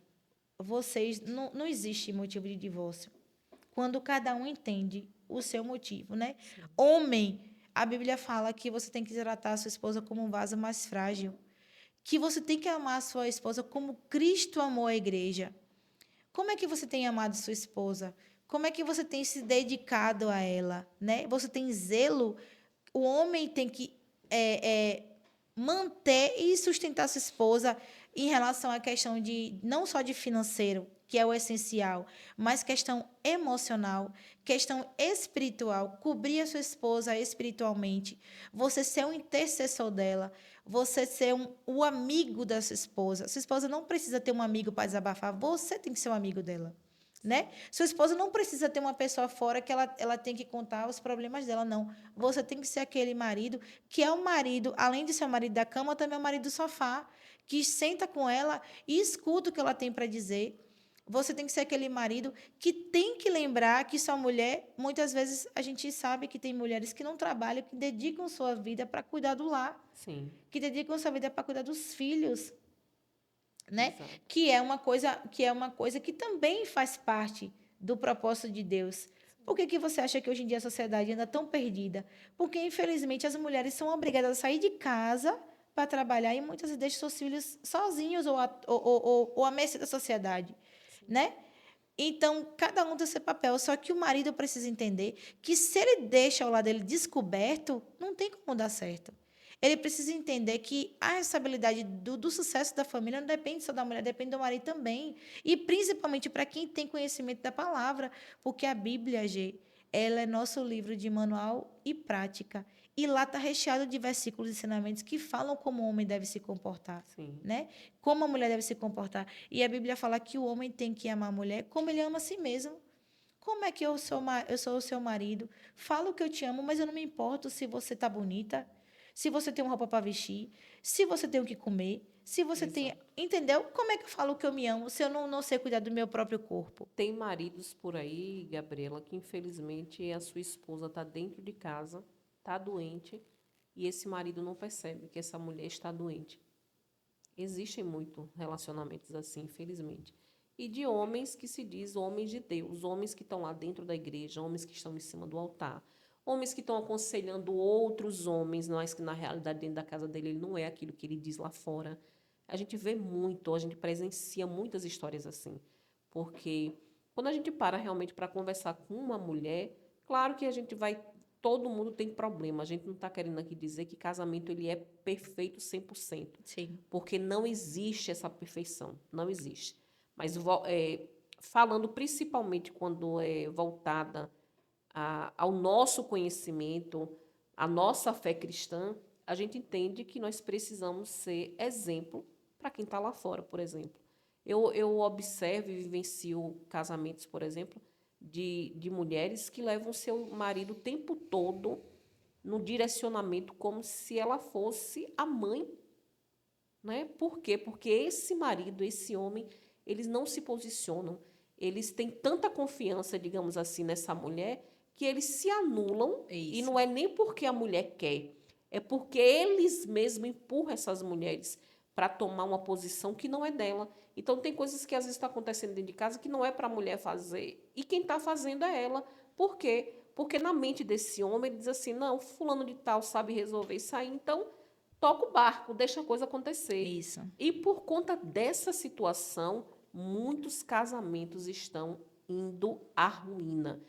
B: vocês não existe motivo de divórcio. Quando cada um entende o seu motivo, né?
A: sim,
B: Homem, a Bíblia fala que você tem que tratar a sua esposa como um vaso mais frágil, que você tem que amar a sua esposa como Cristo amou a igreja. Como é que você tem amado sua esposa? Como é que você tem se dedicado a ela, né? Você tem zelo. O homem tem que manter e sustentar sua esposa em relação à questão de não só de financeiro, que é o essencial, mas questão emocional, questão espiritual, cobrir a sua esposa espiritualmente, você ser um intercessor dela, você ser o amigo da sua esposa. Sua esposa não precisa ter um amigo para desabafar, você tem que ser um amigo dela. Né? Sua esposa não precisa ter uma pessoa fora que ela tem que contar os problemas dela, não. Você tem que ser aquele marido que é o marido, além de ser o marido da cama, também é o marido do sofá, que senta com ela e escuta o que ela tem para dizer. Você tem que ser aquele marido que tem que lembrar que sua mulher, muitas vezes a gente sabe que tem mulheres que não trabalham, que dedicam sua vida para cuidar do lar,
A: sim,
B: que dedicam sua vida para cuidar dos filhos, né?
A: exato.
B: Que é uma coisa que também faz parte do propósito de Deus. Por que você acha que hoje em dia a sociedade anda tão perdida? Porque, infelizmente, as mulheres são obrigadas a sair de casa para trabalhar e muitas vezes deixam seus filhos sozinhos ou à mercê da sociedade,
A: Sim,
B: né? Então, cada um tem seu papel, só que o marido precisa entender que se ele deixa o lado dele descoberto, não tem como dar certo. Ele precisa entender que a responsabilidade do sucesso da família não depende só da mulher, depende do marido também. E principalmente para quem tem conhecimento da palavra, porque a Bíblia, G, ela é nosso livro de manual e prática. E lá está recheado de versículos e ensinamentos que falam como o homem deve se comportar,
A: sim,
B: né? Como a mulher deve se comportar. E a Bíblia fala que o homem tem que amar a mulher como ele ama a si mesmo. Como é que eu sou o seu marido? Falo que eu te amo, mas eu não me importo se você está bonita, se você tem uma roupa para vestir, se você tem o que comer, se você tem.
A: exato.
B: Entendeu? Como é que eu falo que eu me amo se eu não sei cuidar do meu próprio corpo?
A: Tem maridos por aí, Gabriela, que infelizmente a sua esposa está dentro de casa, está doente, e esse marido não percebe que essa mulher está doente. Existem muito relacionamentos assim, infelizmente. E de homens que se diz homens de Deus, homens que estão lá dentro da igreja, homens que estão em cima do altar, homens que estão aconselhando outros homens, mas que na realidade dentro da casa dele ele não é aquilo que ele diz lá fora. A gente vê muito, a gente presencia muitas histórias assim. Porque quando a gente para realmente para conversar com uma mulher, claro que a gente vai. Todo mundo tem problema. A gente não está querendo aqui dizer que casamento ele é perfeito 100%,
B: Sim.
A: porque não existe essa perfeição, não existe. Mas falando principalmente quando é voltada ao nosso conhecimento, à nossa fé cristã, a gente entende que nós precisamos ser exemplo para quem está lá fora, por exemplo. Eu observo e vivencio casamentos, por exemplo, de mulheres que levam seu marido o tempo todo no direcionamento como se ela fosse a mãe, né? Por quê? Porque esse marido, esse homem, eles não se posicionam, eles têm tanta confiança, digamos assim, nessa mulher, que eles se anulam,
B: É
A: e
B: isso.
A: não é nem porque a mulher quer, é porque eles mesmos empurram essas mulheres para tomar uma posição que não é dela. Então, tem coisas que às vezes estão acontecendo dentro de casa que não é para a mulher fazer, e quem está fazendo é ela. Por quê? Porque na mente desse homem, ele diz assim: não, fulano de tal sabe resolver isso aí, então toca o barco, deixa a coisa acontecer.
B: Isso.
A: E por conta dessa situação, muitos casamentos estão indo à ruína.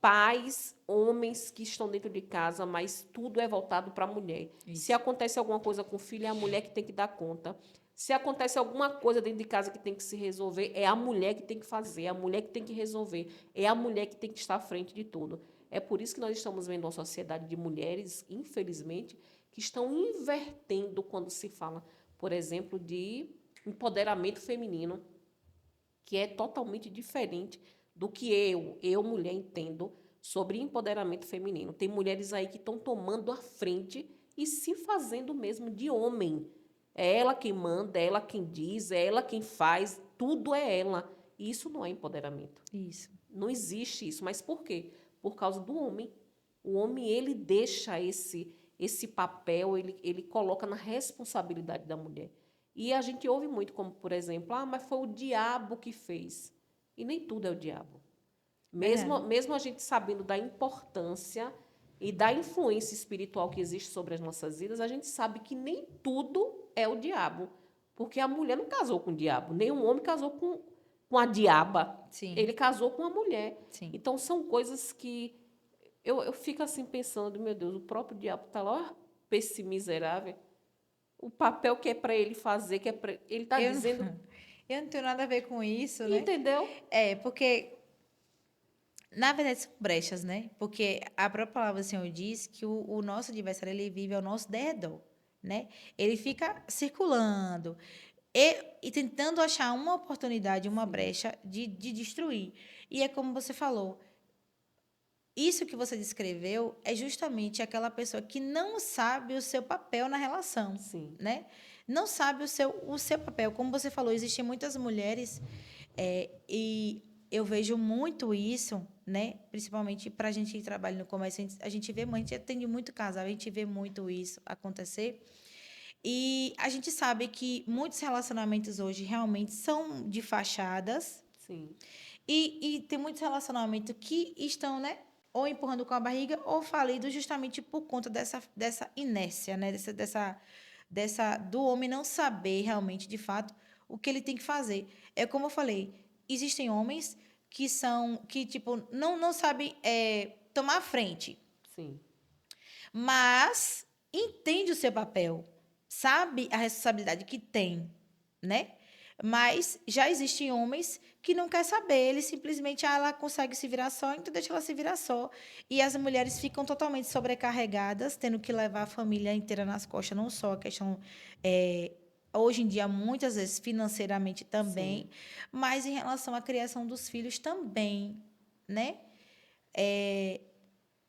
A: Pais, homens que estão dentro de casa, mas tudo é voltado para a mulher. Se
B: Isso.
A: acontece alguma coisa com o filho, é a mulher que tem que dar conta. Se acontece alguma coisa dentro de casa que tem que se resolver, é a mulher que tem que fazer, é a mulher que tem que resolver, é a mulher que tem que estar à frente de tudo. É por isso que nós estamos vendo uma sociedade de mulheres, infelizmente, que estão invertendo quando se fala, por exemplo, de empoderamento feminino, que é totalmente diferente do que eu mulher, entendo, sobre empoderamento feminino. Tem mulheres aí que estão tomando a frente e se fazendo mesmo de homem. É ela quem manda, é ela quem diz, é ela quem faz, tudo é ela. E isso não é empoderamento.
B: Isso.
A: Não existe isso. Mas por quê? Por causa do homem. O homem, ele deixa esse papel, ele coloca na responsabilidade da mulher. E a gente ouve muito como, por exemplo, mas foi o diabo que fez. E nem tudo é o diabo. Mesmo a gente sabendo da importância e da influência espiritual que existe sobre as nossas vidas, a gente sabe que nem tudo é o diabo. Porque a mulher não casou com o diabo, nem o homem casou com a diaba.
B: Sim.
A: Ele casou com a mulher.
B: Sim.
A: Então, são coisas que eu fico assim pensando, meu Deus, o próprio diabo está lá, ó, esse miserável. O papel que é para ele fazer, que é para ele está dizendo.
B: Eu não tenho nada a ver com isso, né?
A: Entendeu?
B: Porque, na verdade, são brechas, né? Porque a própria palavra do Senhor diz que o nosso adversário, ele vive ao nosso derredor, né? Ele fica circulando e tentando achar uma oportunidade, uma brecha de destruir. E é como você falou, isso que você descreveu é justamente aquela pessoa que não sabe o seu papel na relação,
A: Sim.
B: né? Não sabe o seu papel. Como você falou, existem muitas mulheres e eu vejo muito isso, né? Principalmente para a gente que trabalha no comércio, a gente vê muito, a gente atende muito casal, a gente vê muito isso acontecer. E a gente sabe que muitos relacionamentos hoje realmente são de fachadas.
A: Sim.
B: E tem muitos relacionamentos que estão, né? Ou empurrando com a barriga ou falidos justamente por conta dessa inércia, né? Do homem não saber realmente, de fato, o que ele tem que fazer. É como eu falei, existem homens que tipo, não sabem tomar a frente.
A: Sim.
B: Mas entende o seu papel, sabe a responsabilidade que tem, né? Mas já existem homens que não quer saber, ele simplesmente ela consegue se virar só, então deixa ela se virar só. E as mulheres ficam totalmente sobrecarregadas, tendo que levar a família inteira nas costas, não só a questão hoje em dia muitas vezes financeiramente também,
A: Sim.
B: mas em relação à criação dos filhos também, né?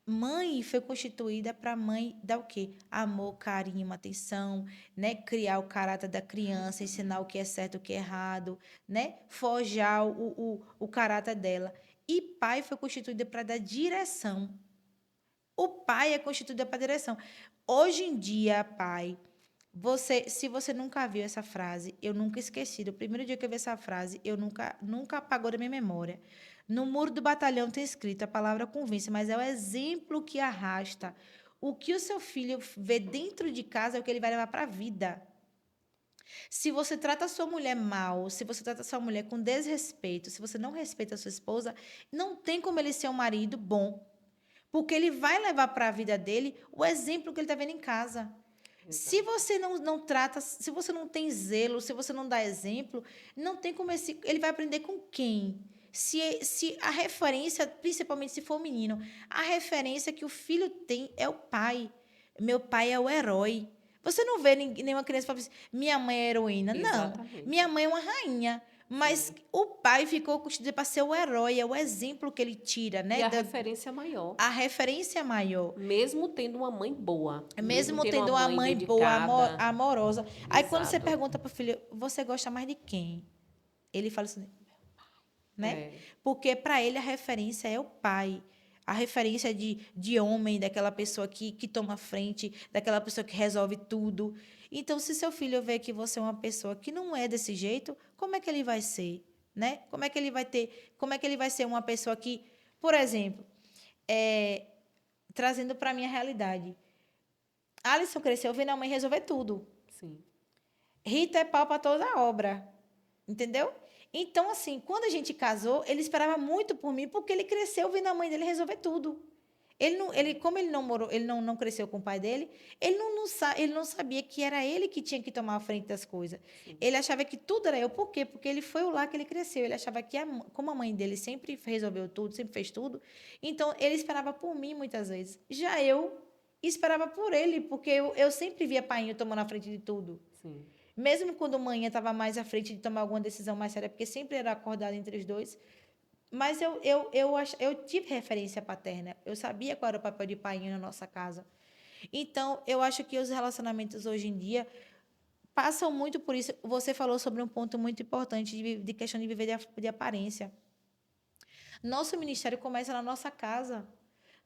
B: Mãe foi constituída para mãe dar o quê? Amor, carinho, atenção, né? Criar o caráter da criança, ensinar o que é certo, o que é errado, né? Forjar o caráter dela. E pai foi constituído para dar direção. O pai é constituído para direção. Hoje em dia, pai, se você nunca viu essa frase, eu nunca esqueci. O primeiro dia que eu vi essa frase, eu nunca apagou da minha memória. No muro do batalhão tem escrito, a palavra convence, mas é o exemplo que arrasta. O que o seu filho vê dentro de casa é o que ele vai levar para a vida. Se você trata a sua mulher mal, se você trata a sua mulher com desrespeito, se você não respeita a sua esposa, não tem como ele ser um marido bom. Porque ele vai levar para a vida dele o exemplo que ele está vendo em casa. Se você não trata, se você não tem zelo, se você não dá exemplo, não tem como ele vai aprender com quem? Se a referência, principalmente se for menino, a referência que o filho tem é o pai. Meu pai é o herói. Você não vê nenhuma criança falando assim, minha mãe é heroína.
A: Exatamente.
B: Não, minha mãe é uma rainha. Mas
A: Sim.
B: o pai ficou constituído para ser o herói, é o exemplo que ele tira, né?
A: E a referência maior.
B: A referência maior.
A: Mesmo tendo uma mãe boa.
B: Mesmo tendo uma mãe boa,
A: dedicada.
B: amorosa. Aí quando você
A: Exato.
B: pergunta para o filho, você gosta mais de quem? Ele fala assim, né? Porque para ele a referência é o pai. A referência de homem, daquela pessoa que toma frente, daquela pessoa que resolve tudo. Então, se seu filho vê que você é uma pessoa que não é desse jeito, como é que ele vai ser? Né? Como é que ele vai ser uma pessoa que, por exemplo, trazendo para a minha realidade. Alisson cresceu vendo a mãe resolver tudo.
A: Sim.
B: Rita é pau para toda a obra. Entendeu? Então, assim, quando a gente casou, ele esperava muito por mim, porque ele cresceu vendo a mãe dele resolver tudo. Como ele não morou, ele não cresceu com o pai dele, ele não sabia que era ele que tinha que tomar a frente das coisas.
A: Sim.
B: Ele achava que tudo era eu. Por quê? Porque ele foi o lá que ele cresceu. Ele achava que, como a mãe dele sempre resolveu tudo, sempre fez tudo, então ele esperava por mim muitas vezes. Já eu esperava por ele, porque eu sempre via pai tomando a frente de tudo.
A: Sim.
B: Mesmo quando a mãe estava mais à frente de tomar alguma decisão mais séria, porque sempre era acordada entre os dois, Mas eu tive referência paterna. Eu sabia qual era o papel de pai na nossa casa. Então, eu acho que os relacionamentos hoje em dia passam muito por isso. Você falou sobre um ponto muito importante de questão de viver de aparência. Nosso ministério começa na nossa casa.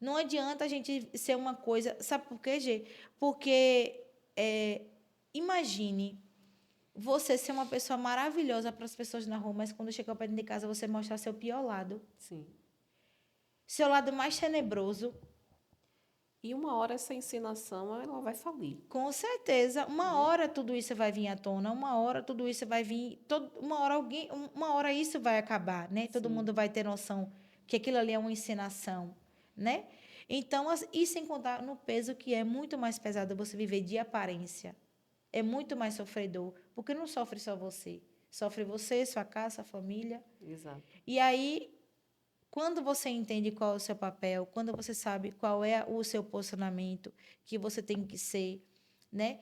B: Não adianta a gente ser uma coisa. Sabe por quê, Gê? Porque imagine você ser uma pessoa maravilhosa para as pessoas na rua, mas quando chegar para dentro de casa você mostrar seu pior lado.
A: Sim.
B: Seu lado mais tenebroso.
A: E uma hora essa encenação, ela vai falir.
B: Com certeza, uma hora tudo isso vai vir à tona, uma hora tudo isso vai vir, uma hora isso vai acabar, né? Todo
A: Sim.
B: mundo vai ter noção que aquilo ali é uma encenação, né? Então, e sem contar no peso que é muito mais pesado você viver de aparência. É muito mais sofredor, porque não sofre só você. Sofre você, sua casa, sua família.
A: Exato.
B: E aí, quando você entende qual é o seu papel, quando você sabe qual é o seu posicionamento, que você tem que ser, né?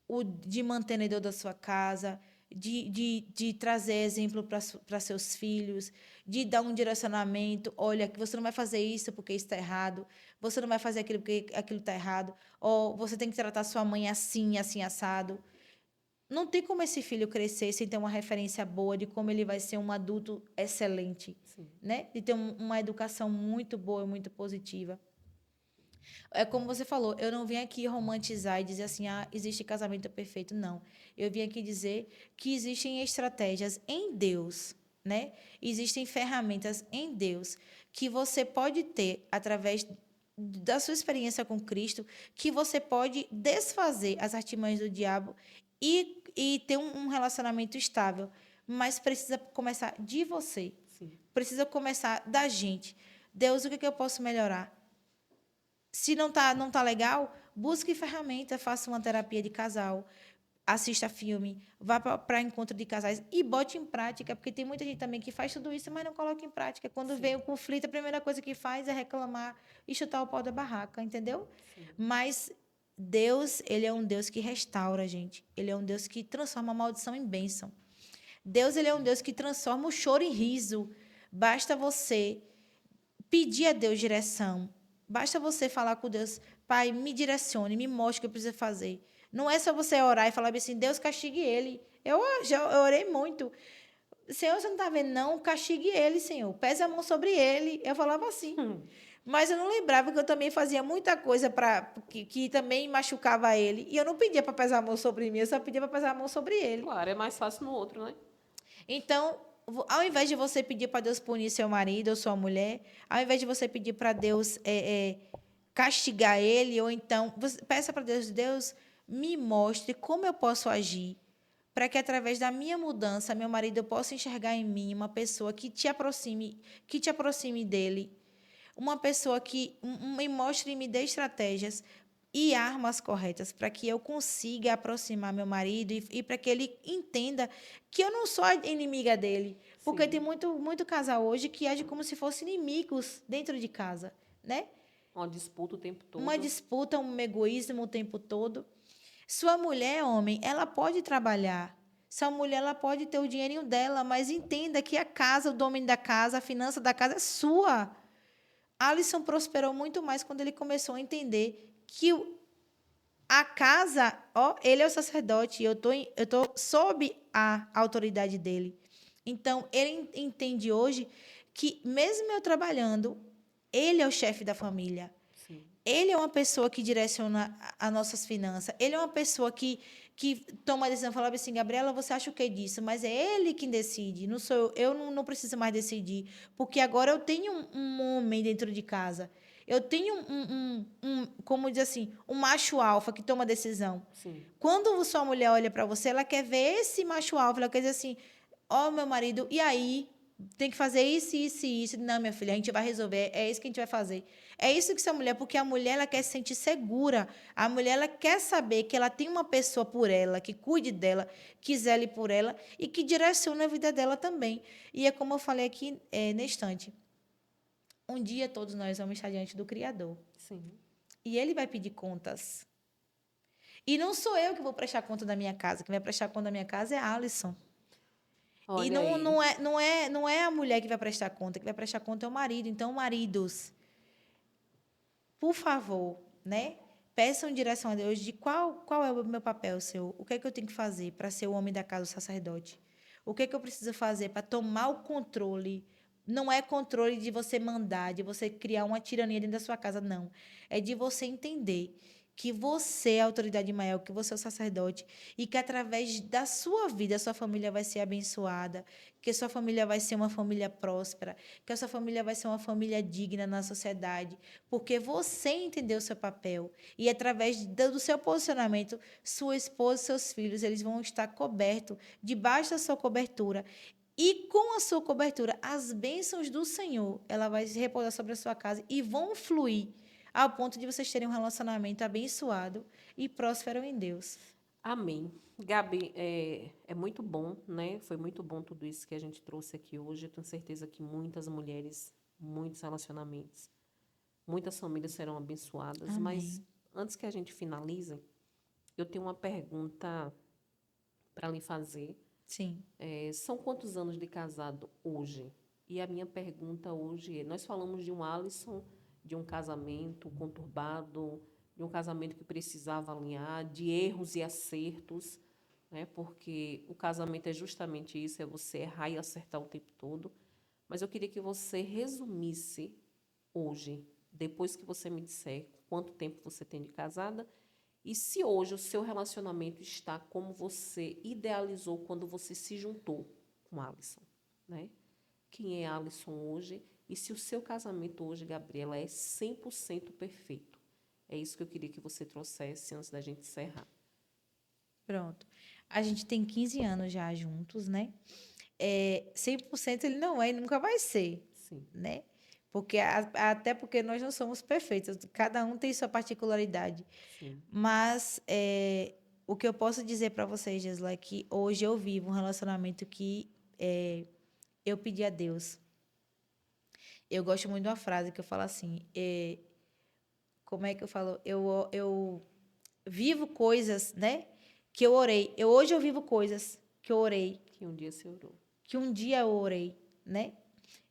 B: O de mantenedor da sua casa, de trazer exemplo para seus filhos, de dar um direcionamento. Olha, que você não vai fazer isso porque isso está errado, você não vai fazer aquilo porque aquilo está errado, ou você tem que tratar sua mãe assim, assim, assado. Não tem como esse filho crescer sem ter uma referência boa de como ele vai ser um adulto excelente,
A: Sim.
B: né? De ter uma educação muito boa, muito positiva. É como você falou, eu não vim aqui romantizar e dizer assim, ah, existe casamento perfeito. Não. Eu vim aqui dizer que existem estratégias em Deus, né? Existem ferramentas em Deus que você pode ter através da sua experiência com Cristo, que você pode desfazer as artimanhas do diabo e ter um relacionamento estável. Mas precisa começar de você.
A: Sim.
B: Precisa começar da gente. Deus, o que eu posso melhorar? Se não tá legal, busque ferramenta, faça uma terapia de casal, assista filme, vá para encontro de casais e bote em prática, porque tem muita gente também que faz tudo isso, mas não coloca em prática. Quando
A: Sim.
B: vem o conflito, a primeira coisa que faz é reclamar e chutar o pau da barraca, entendeu?
A: Sim.
B: Mas Deus, ele é um Deus que restaura, gente. Ele é um Deus que transforma a maldição em bênção. Deus, ele é um Deus que transforma o choro em riso. Basta você pedir a Deus direção. Basta você falar com Deus, Pai, me direcione, me mostre o que eu preciso fazer. Não é só você orar e falar assim, Deus castigue ele. Eu orei muito. Senhor, você não está vendo? Não, castigue ele, Senhor. Pese a mão sobre ele. Eu falava assim. Mas eu não lembrava que eu também fazia muita coisa que também machucava ele. E eu não pedia para pesar a mão sobre mim, eu só pedia para pesar a mão sobre ele.
A: Claro, é mais fácil no outro, né?
B: Então, ao invés de você pedir para Deus punir seu marido ou sua mulher, ao invés de você pedir para Deus castigar ele, ou então, peça para Deus, Deus, me mostre como eu posso agir, para que através da minha mudança, meu marido possa enxergar em mim uma pessoa que te aproxime dele, uma pessoa que me mostre e me dê estratégias e armas corretas para que eu consiga aproximar meu marido e para que ele entenda que eu não sou a inimiga dele. Porque
A: Sim.
B: tem muito casal hoje que age como se fossem inimigos dentro de casa, né?
A: Uma disputa o tempo todo.
B: Uma disputa, um egoísmo o tempo todo. Sua mulher, homem, ela pode trabalhar. Sua mulher, ela pode ter o dinheirinho dela, mas entenda que a casa, o domínio da casa, a finança da casa é sua. Alisson prosperou muito mais quando ele começou a entender que a casa, ó, ele é o sacerdote, eu tô sob a autoridade dele. Então, ele entende hoje que, mesmo eu trabalhando, ele é o chefe da família.
A: Sim.
B: Ele é uma pessoa que direciona as nossas finanças. Ele é uma pessoa que toma a decisão, fala assim, Gabriela, você acha o que disso? Mas é ele quem decide, não sou eu. Eu não preciso mais decidir, porque agora eu tenho um homem dentro de casa. Eu tenho como diz assim, um macho alfa que toma decisão.
A: Sim.
B: Quando sua mulher olha para você, ela quer ver esse macho alfa, ela quer dizer assim, ó, meu marido, e aí? Tem que fazer isso, isso e isso. Não, minha filha, a gente vai resolver. É isso que a gente vai fazer. É isso que sua mulher, porque a mulher ela quer se sentir segura. A mulher ela quer saber que ela tem uma pessoa por ela, que cuide dela, que zele por ela e que direcione a vida dela também. E é como eu falei aqui na estante. Um dia todos nós vamos estar diante do Criador.
A: Sim.
B: E ele vai pedir contas. E não sou eu que vou prestar conta da minha casa. Quem vai prestar conta da minha casa é a Alisson. E
A: Olha aí.
B: não é a mulher que vai prestar conta, que vai prestar conta é o marido. Então, maridos, por favor, né? Peçam direção a Deus de qual é o meu papel, Senhor. O que é que eu tenho que fazer para ser o homem da casa, o sacerdote? O que é que eu preciso fazer para tomar o controle? Não é controle de você mandar, de você criar uma tirania dentro da sua casa, não. É de você entender que você é a autoridade maior, que você é o sacerdote e que através da sua vida a sua família vai ser abençoada, que a sua família vai ser uma família próspera, que a sua família vai ser uma família digna na sociedade, porque você entendeu o seu papel e através do seu posicionamento, sua esposa e seus filhos, eles vão estar cobertos, debaixo da sua cobertura. E com a sua cobertura, as bênçãos do Senhor, ela vai se repousar sobre a sua casa e vão fluir ao ponto de vocês terem um relacionamento abençoado e próspero em Deus.
A: Amém. Gabi, é muito bom, né? Foi muito bom tudo isso que a gente trouxe aqui hoje. Eu tenho certeza que muitas mulheres, muitos relacionamentos, muitas famílias serão abençoadas. Mas
B: Amém.
A: antes que a gente finalize, eu tenho uma pergunta para lhe fazer.
B: Sim.
A: São quantos anos de casado hoje? E a minha pergunta hoje é: nós falamos de um Alisson, de um casamento conturbado, de um casamento que precisava alinhar, de erros e acertos, né? Porque o casamento é justamente isso, é você errar e acertar o tempo todo. Mas eu queria que você resumisse hoje, depois que você me disser quanto tempo você tem de casada e se hoje o seu relacionamento está como você idealizou quando você se juntou com Alisson, né? Quem é Alisson hoje e se o seu casamento hoje, Gabriela, é 100% perfeito. É isso que eu queria que você trouxesse antes da gente encerrar.
B: Pronto. A gente tem 15 anos já juntos, né? 100% ele não é e nunca vai ser,
A: Sim,
B: né? Porque até porque nós não somos perfeitos, cada um tem sua particularidade.
A: sim.
B: Mas o que eu posso dizer para vocês, Gisela, é que hoje eu vivo um relacionamento que eu pedi a Deus. Eu gosto muito de uma frase que eu falo assim, como é que eu falo? Eu vivo coisas, né? Que eu orei. Hoje eu vivo coisas que eu orei,
A: Que um dia se orou.
B: que um dia eu orei, né?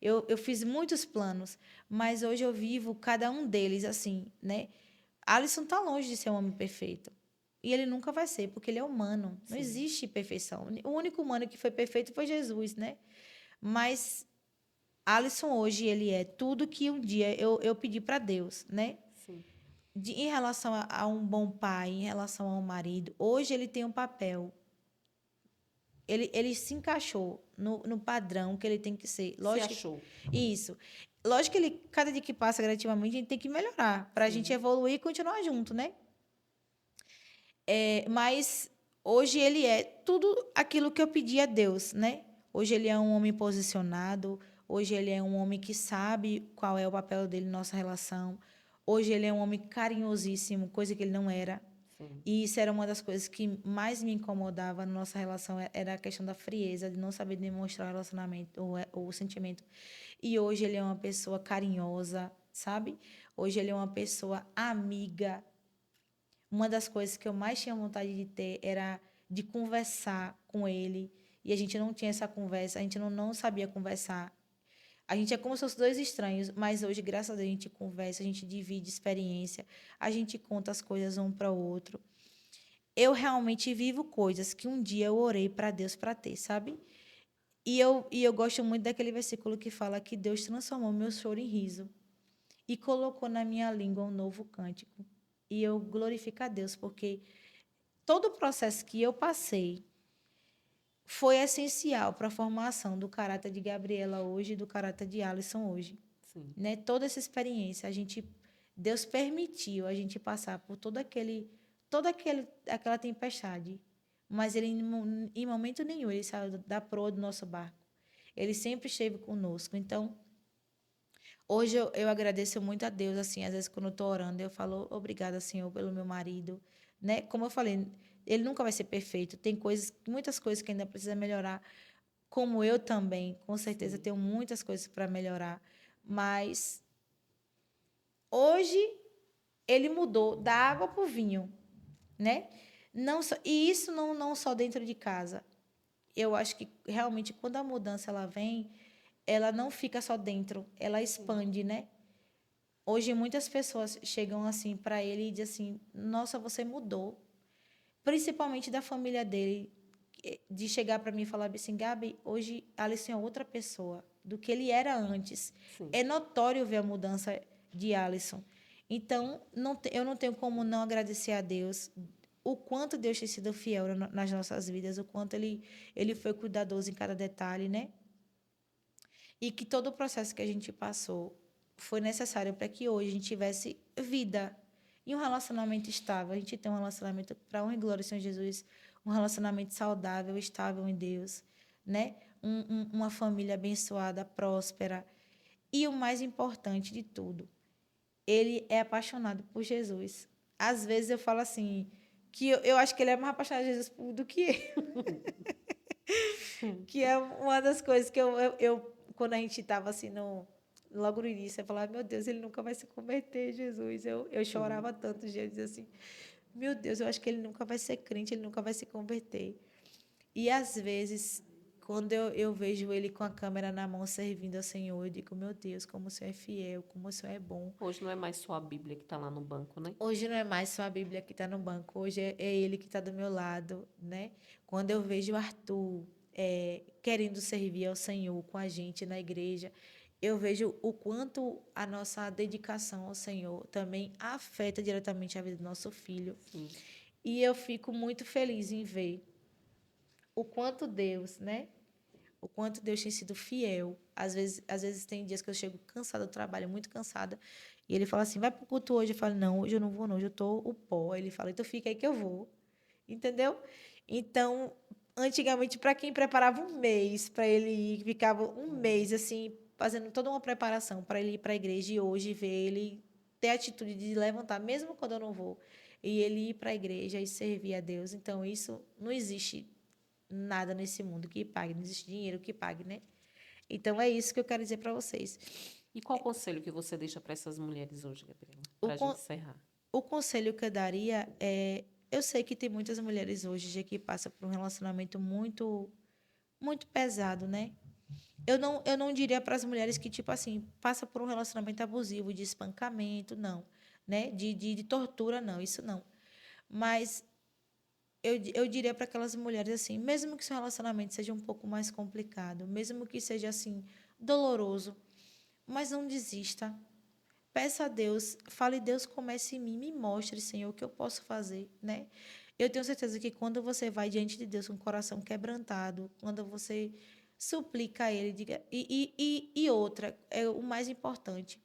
B: Eu fiz muitos planos, mas hoje eu vivo cada um deles assim, né? Alisson está longe de ser um homem perfeito. E ele nunca vai ser, porque ele é humano. Não
A: Sim,
B: existe perfeição. O único humano que foi perfeito foi Jesus, né? Mas Alisson hoje, ele é tudo que um dia eu pedi para Deus, né?
A: sim,
B: Em relação a um bom pai, em relação a um marido, hoje ele tem um papel. Ele se encaixou no padrão que ele tem que ser.
A: se
B: Lógico
A: achou.
B: que, isso. Lógico que ele, cada dia que passa gradativamente, a gente tem que melhorar para a gente
A: Sim,
B: evoluir e continuar junto, né? Mas hoje ele é tudo aquilo que eu pedi a Deus, né? Hoje ele é um homem posicionado, hoje ele é um homem que sabe qual é o papel dele na nossa relação. Hoje ele é um homem carinhosíssimo, coisa que ele não era.
A: sim,
B: E isso era uma das coisas que mais me incomodava na nossa relação, era a questão da frieza, de não saber demonstrar o relacionamento, o sentimento. E hoje ele é uma pessoa carinhosa, sabe? Hoje ele é uma pessoa amiga. Uma das coisas que eu mais tinha vontade de ter era de conversar com ele. E a gente não tinha essa conversa, a gente não sabia conversar. A gente é como se fossem dois estranhos, mas hoje, graças a Deus, a gente conversa, a gente divide experiência, a gente conta as coisas um para o outro. Eu realmente vivo coisas que um dia eu orei para Deus para ter, sabe? E eu gosto muito daquele versículo que fala que Deus transformou meu choro em riso e colocou na minha língua um novo cântico. E eu glorifico a Deus, porque todo o processo que eu passei foi essencial para a formação do caráter de Gabriela hoje e do caráter de Alisson hoje.
A: sim.
B: Né? Toda essa experiência, Deus permitiu a gente passar por aquela tempestade, mas ele em momento nenhum ele saiu da proa do nosso barco. Ele sempre esteve conosco. Então, hoje eu agradeço muito a Deus, assim, às vezes quando eu estou orando, eu falo obrigada, Senhor, pelo meu marido, né? Como eu falei, ele nunca vai ser perfeito. Tem muitas coisas que ainda precisa melhorar, como eu também, com certeza
A: Sim.
B: tenho muitas coisas para melhorar, mas hoje ele mudou da água para o vinho, né? Não só, e isso não só dentro de casa. eu acho que realmente quando a mudança ela vem, ela não fica só dentro, ela expande, né? Hoje muitas pessoas chegam assim para ele e dizem assim: "Nossa, você mudou". Principalmente da família dele, de chegar para mim e falar assim: "Gabi, hoje Alisson é outra pessoa do que ele era antes".
A: Sim.
B: É notório ver a mudança de Alisson. Então, eu não tenho como não agradecer a Deus o quanto Deus tem sido fiel nas nossas vidas, o quanto ele foi cuidadoso em cada detalhe, né? E que todo o processo que a gente passou foi necessário para que hoje a gente tivesse vida e um relacionamento estável. A gente tem um relacionamento, para honra e glória do Senhor Jesus, um relacionamento saudável, estável em Deus, né? Uma família abençoada, próspera. E o mais importante de tudo, ele é apaixonado por Jesus. Às vezes eu falo assim, que eu acho que ele é mais apaixonado por Jesus do que eu. Que é uma das coisas que quando a gente estava assim, logo no início, eu falava: meu Deus, ele nunca vai se converter, Jesus. Eu
A: Sim.
B: chorava tanto, dia, dizia assim: meu Deus, eu acho que ele nunca vai ser crente, ele nunca vai se converter. E às vezes, quando eu vejo ele com a câmera na mão servindo ao Senhor, eu digo: meu Deus, como o Senhor é fiel, como o Senhor é bom.
A: Hoje não é mais só a Bíblia que está lá no banco, né?
B: Hoje não é mais só a Bíblia que está no banco, hoje é ele que está do meu lado, né? Quando eu vejo o Arthur querendo servir ao Senhor com a gente na igreja, eu vejo o quanto a nossa dedicação ao Senhor também afeta diretamente a vida do nosso filho.
A: Sim.
B: E eu fico muito feliz em ver o quanto Deus, né? O quanto Deus tem sido fiel. Às vezes tem dias que eu chego cansada do trabalho, muito cansada, e ele fala assim: vai pro culto hoje. Eu falo: não, hoje eu não vou, não, hoje eu tô o pó. Ele fala: então fica aí que eu vou. Entendeu? Então, antigamente, para quem preparava um mês para ele ir, ficava um mês assim, fazendo toda uma preparação para ele ir para a igreja, e hoje ver ele ter a atitude de levantar, mesmo quando eu não vou, e ele ir para a igreja e servir a Deus. Então, isso não existe nada nesse mundo que pague, não existe dinheiro que pague, né? Então é isso que eu quero dizer para vocês.
A: E qual conselho que você deixa para essas mulheres hoje, Gabriela?
B: O,
A: Para a gente
B: con
A: encerrar.
B: o conselho que eu daria é, eu sei que tem muitas mulheres hoje já que passam por um relacionamento muito pesado, né? Eu não diria para as mulheres que tipo assim, passa por um relacionamento abusivo de espancamento, não, né? De tortura, não, isso não. Mas eu diria para aquelas mulheres assim, mesmo que seu relacionamento seja um pouco mais complicado, mesmo que seja assim doloroso, mas não desista. Peça a Deus, fale: Deus, comece em mim, me mostre, Senhor, o que eu posso fazer, né? Eu tenho certeza que quando você vai diante de Deus com o coração quebrantado, quando você suplica a Ele, diga, e outra, é o mais importante,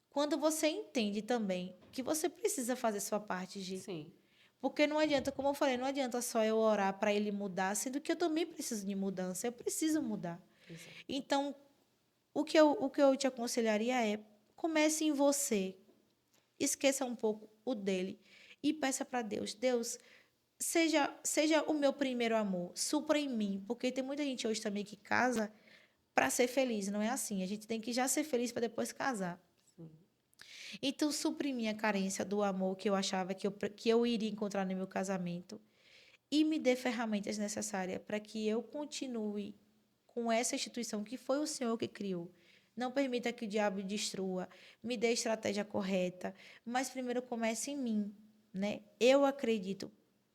B: quando você entende também que você precisa fazer sua parte, Gi.
A: Sim,
B: Porque não adianta, como eu falei, não adianta só eu orar para ele mudar, sendo que eu também preciso de mudança, eu preciso mudar.
A: exato.
B: Então, o que eu te aconselharia é: comece em você, esqueça um pouco o dele e peça para Deus: Deus, seja o meu primeiro amor, supra em mim, porque tem muita gente hoje também que casa para ser feliz, não é assim. A gente tem que já ser feliz para depois casar.
A: Sim.
B: Então, supre minha carência do amor que eu achava que eu iria encontrar no meu casamento e me dê ferramentas necessárias para que eu continue com essa instituição que foi o Senhor que criou. Não permita que o diabo destrua, me dê a estratégia correta, mas primeiro comece em mim, né? Eu acredito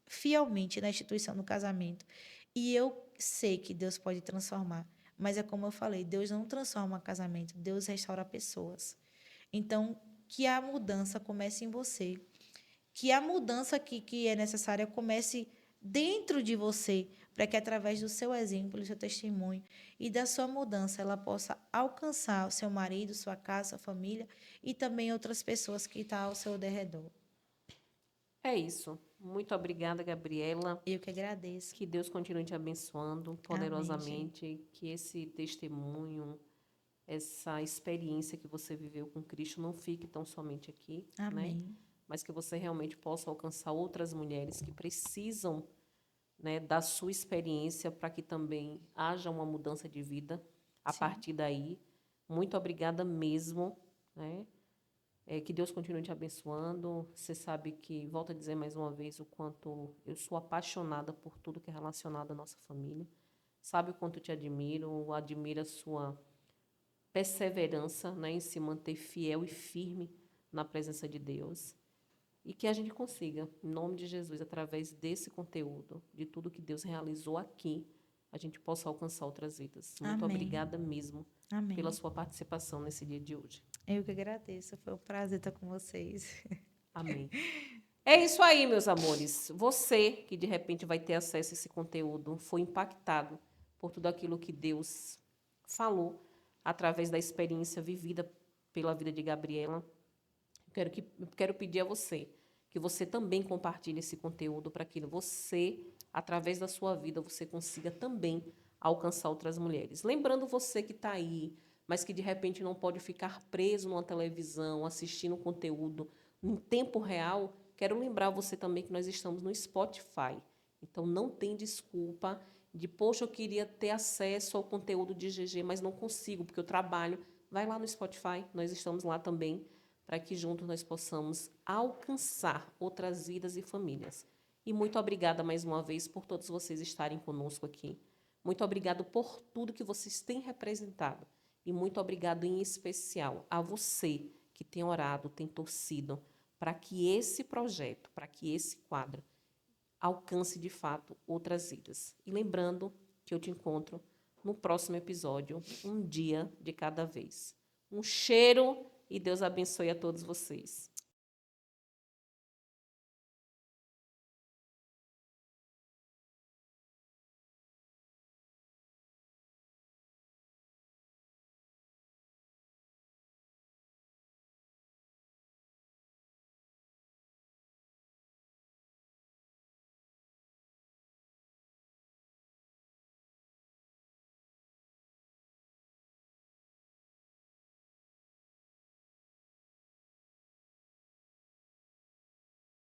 B: fielmente na instituição do casamento e eu sei que Deus pode transformar, mas é como eu falei, Deus não transforma casamento, Deus restaura pessoas. Então, que a mudança comece em você, que a mudança que é necessária comece dentro de você, para que através do seu exemplo, do seu testemunho e da sua mudança, ela possa alcançar o seu marido, sua casa, sua família e também outras pessoas que estão ao seu derredor.
A: É isso. Muito obrigada, Gabriela.
B: Eu que agradeço.
A: Que Deus continue te abençoando
B: Amém, Gi.
A: poderosamente, que esse testemunho, essa experiência que você viveu com Cristo não fique tão somente aqui, né?
B: Amém.
A: Mas que você realmente possa alcançar outras mulheres que precisam, né, da sua experiência para que também haja uma mudança de vida a
B: Sim.
A: partir daí. Muito obrigada mesmo, né? Que Deus continue te abençoando. Você sabe que, volto a dizer mais uma vez, o quanto eu sou apaixonada por tudo que é relacionado à nossa família. sabe o quanto eu te admiro, admiro a sua perseverança, né, em se manter fiel e firme na presença de Deus. E que a gente consiga, em nome de Jesus, através desse conteúdo, de tudo que Deus realizou aqui, a gente possa alcançar outras vidas. Muito
B: Amém.
A: obrigada mesmo
B: Amém.
A: pela sua participação nesse dia de hoje.
B: Eu que agradeço. Foi um prazer estar com vocês.
A: Amém. É isso aí, meus amores. Você que de repente vai ter acesso a esse conteúdo, foi impactado por tudo aquilo que Deus falou através da experiência vivida pela vida de Gabriela. Quero pedir a você que você também compartilhe esse conteúdo para que você, através da sua vida, você consiga também alcançar outras mulheres. Lembrando você que está aí, mas que de repente não pode ficar preso numa televisão, assistindo conteúdo em tempo real, quero lembrar você também que nós estamos no Spotify. Então não tem desculpa de, poxa, eu queria ter acesso ao conteúdo de GG, mas não consigo, porque eu trabalho. Vai lá no Spotify, nós estamos lá também, para que juntos nós possamos alcançar outras vidas e famílias. E muito obrigada mais uma vez por todos vocês estarem conosco aqui. Muito obrigado por tudo que vocês têm representado. E muito obrigado em especial a você que tem orado, tem torcido, para que esse projeto, para que esse quadro alcance de fato outras vidas. E lembrando que eu te encontro no próximo episódio, um dia de cada vez. Um cheiro e Deus abençoe a todos vocês.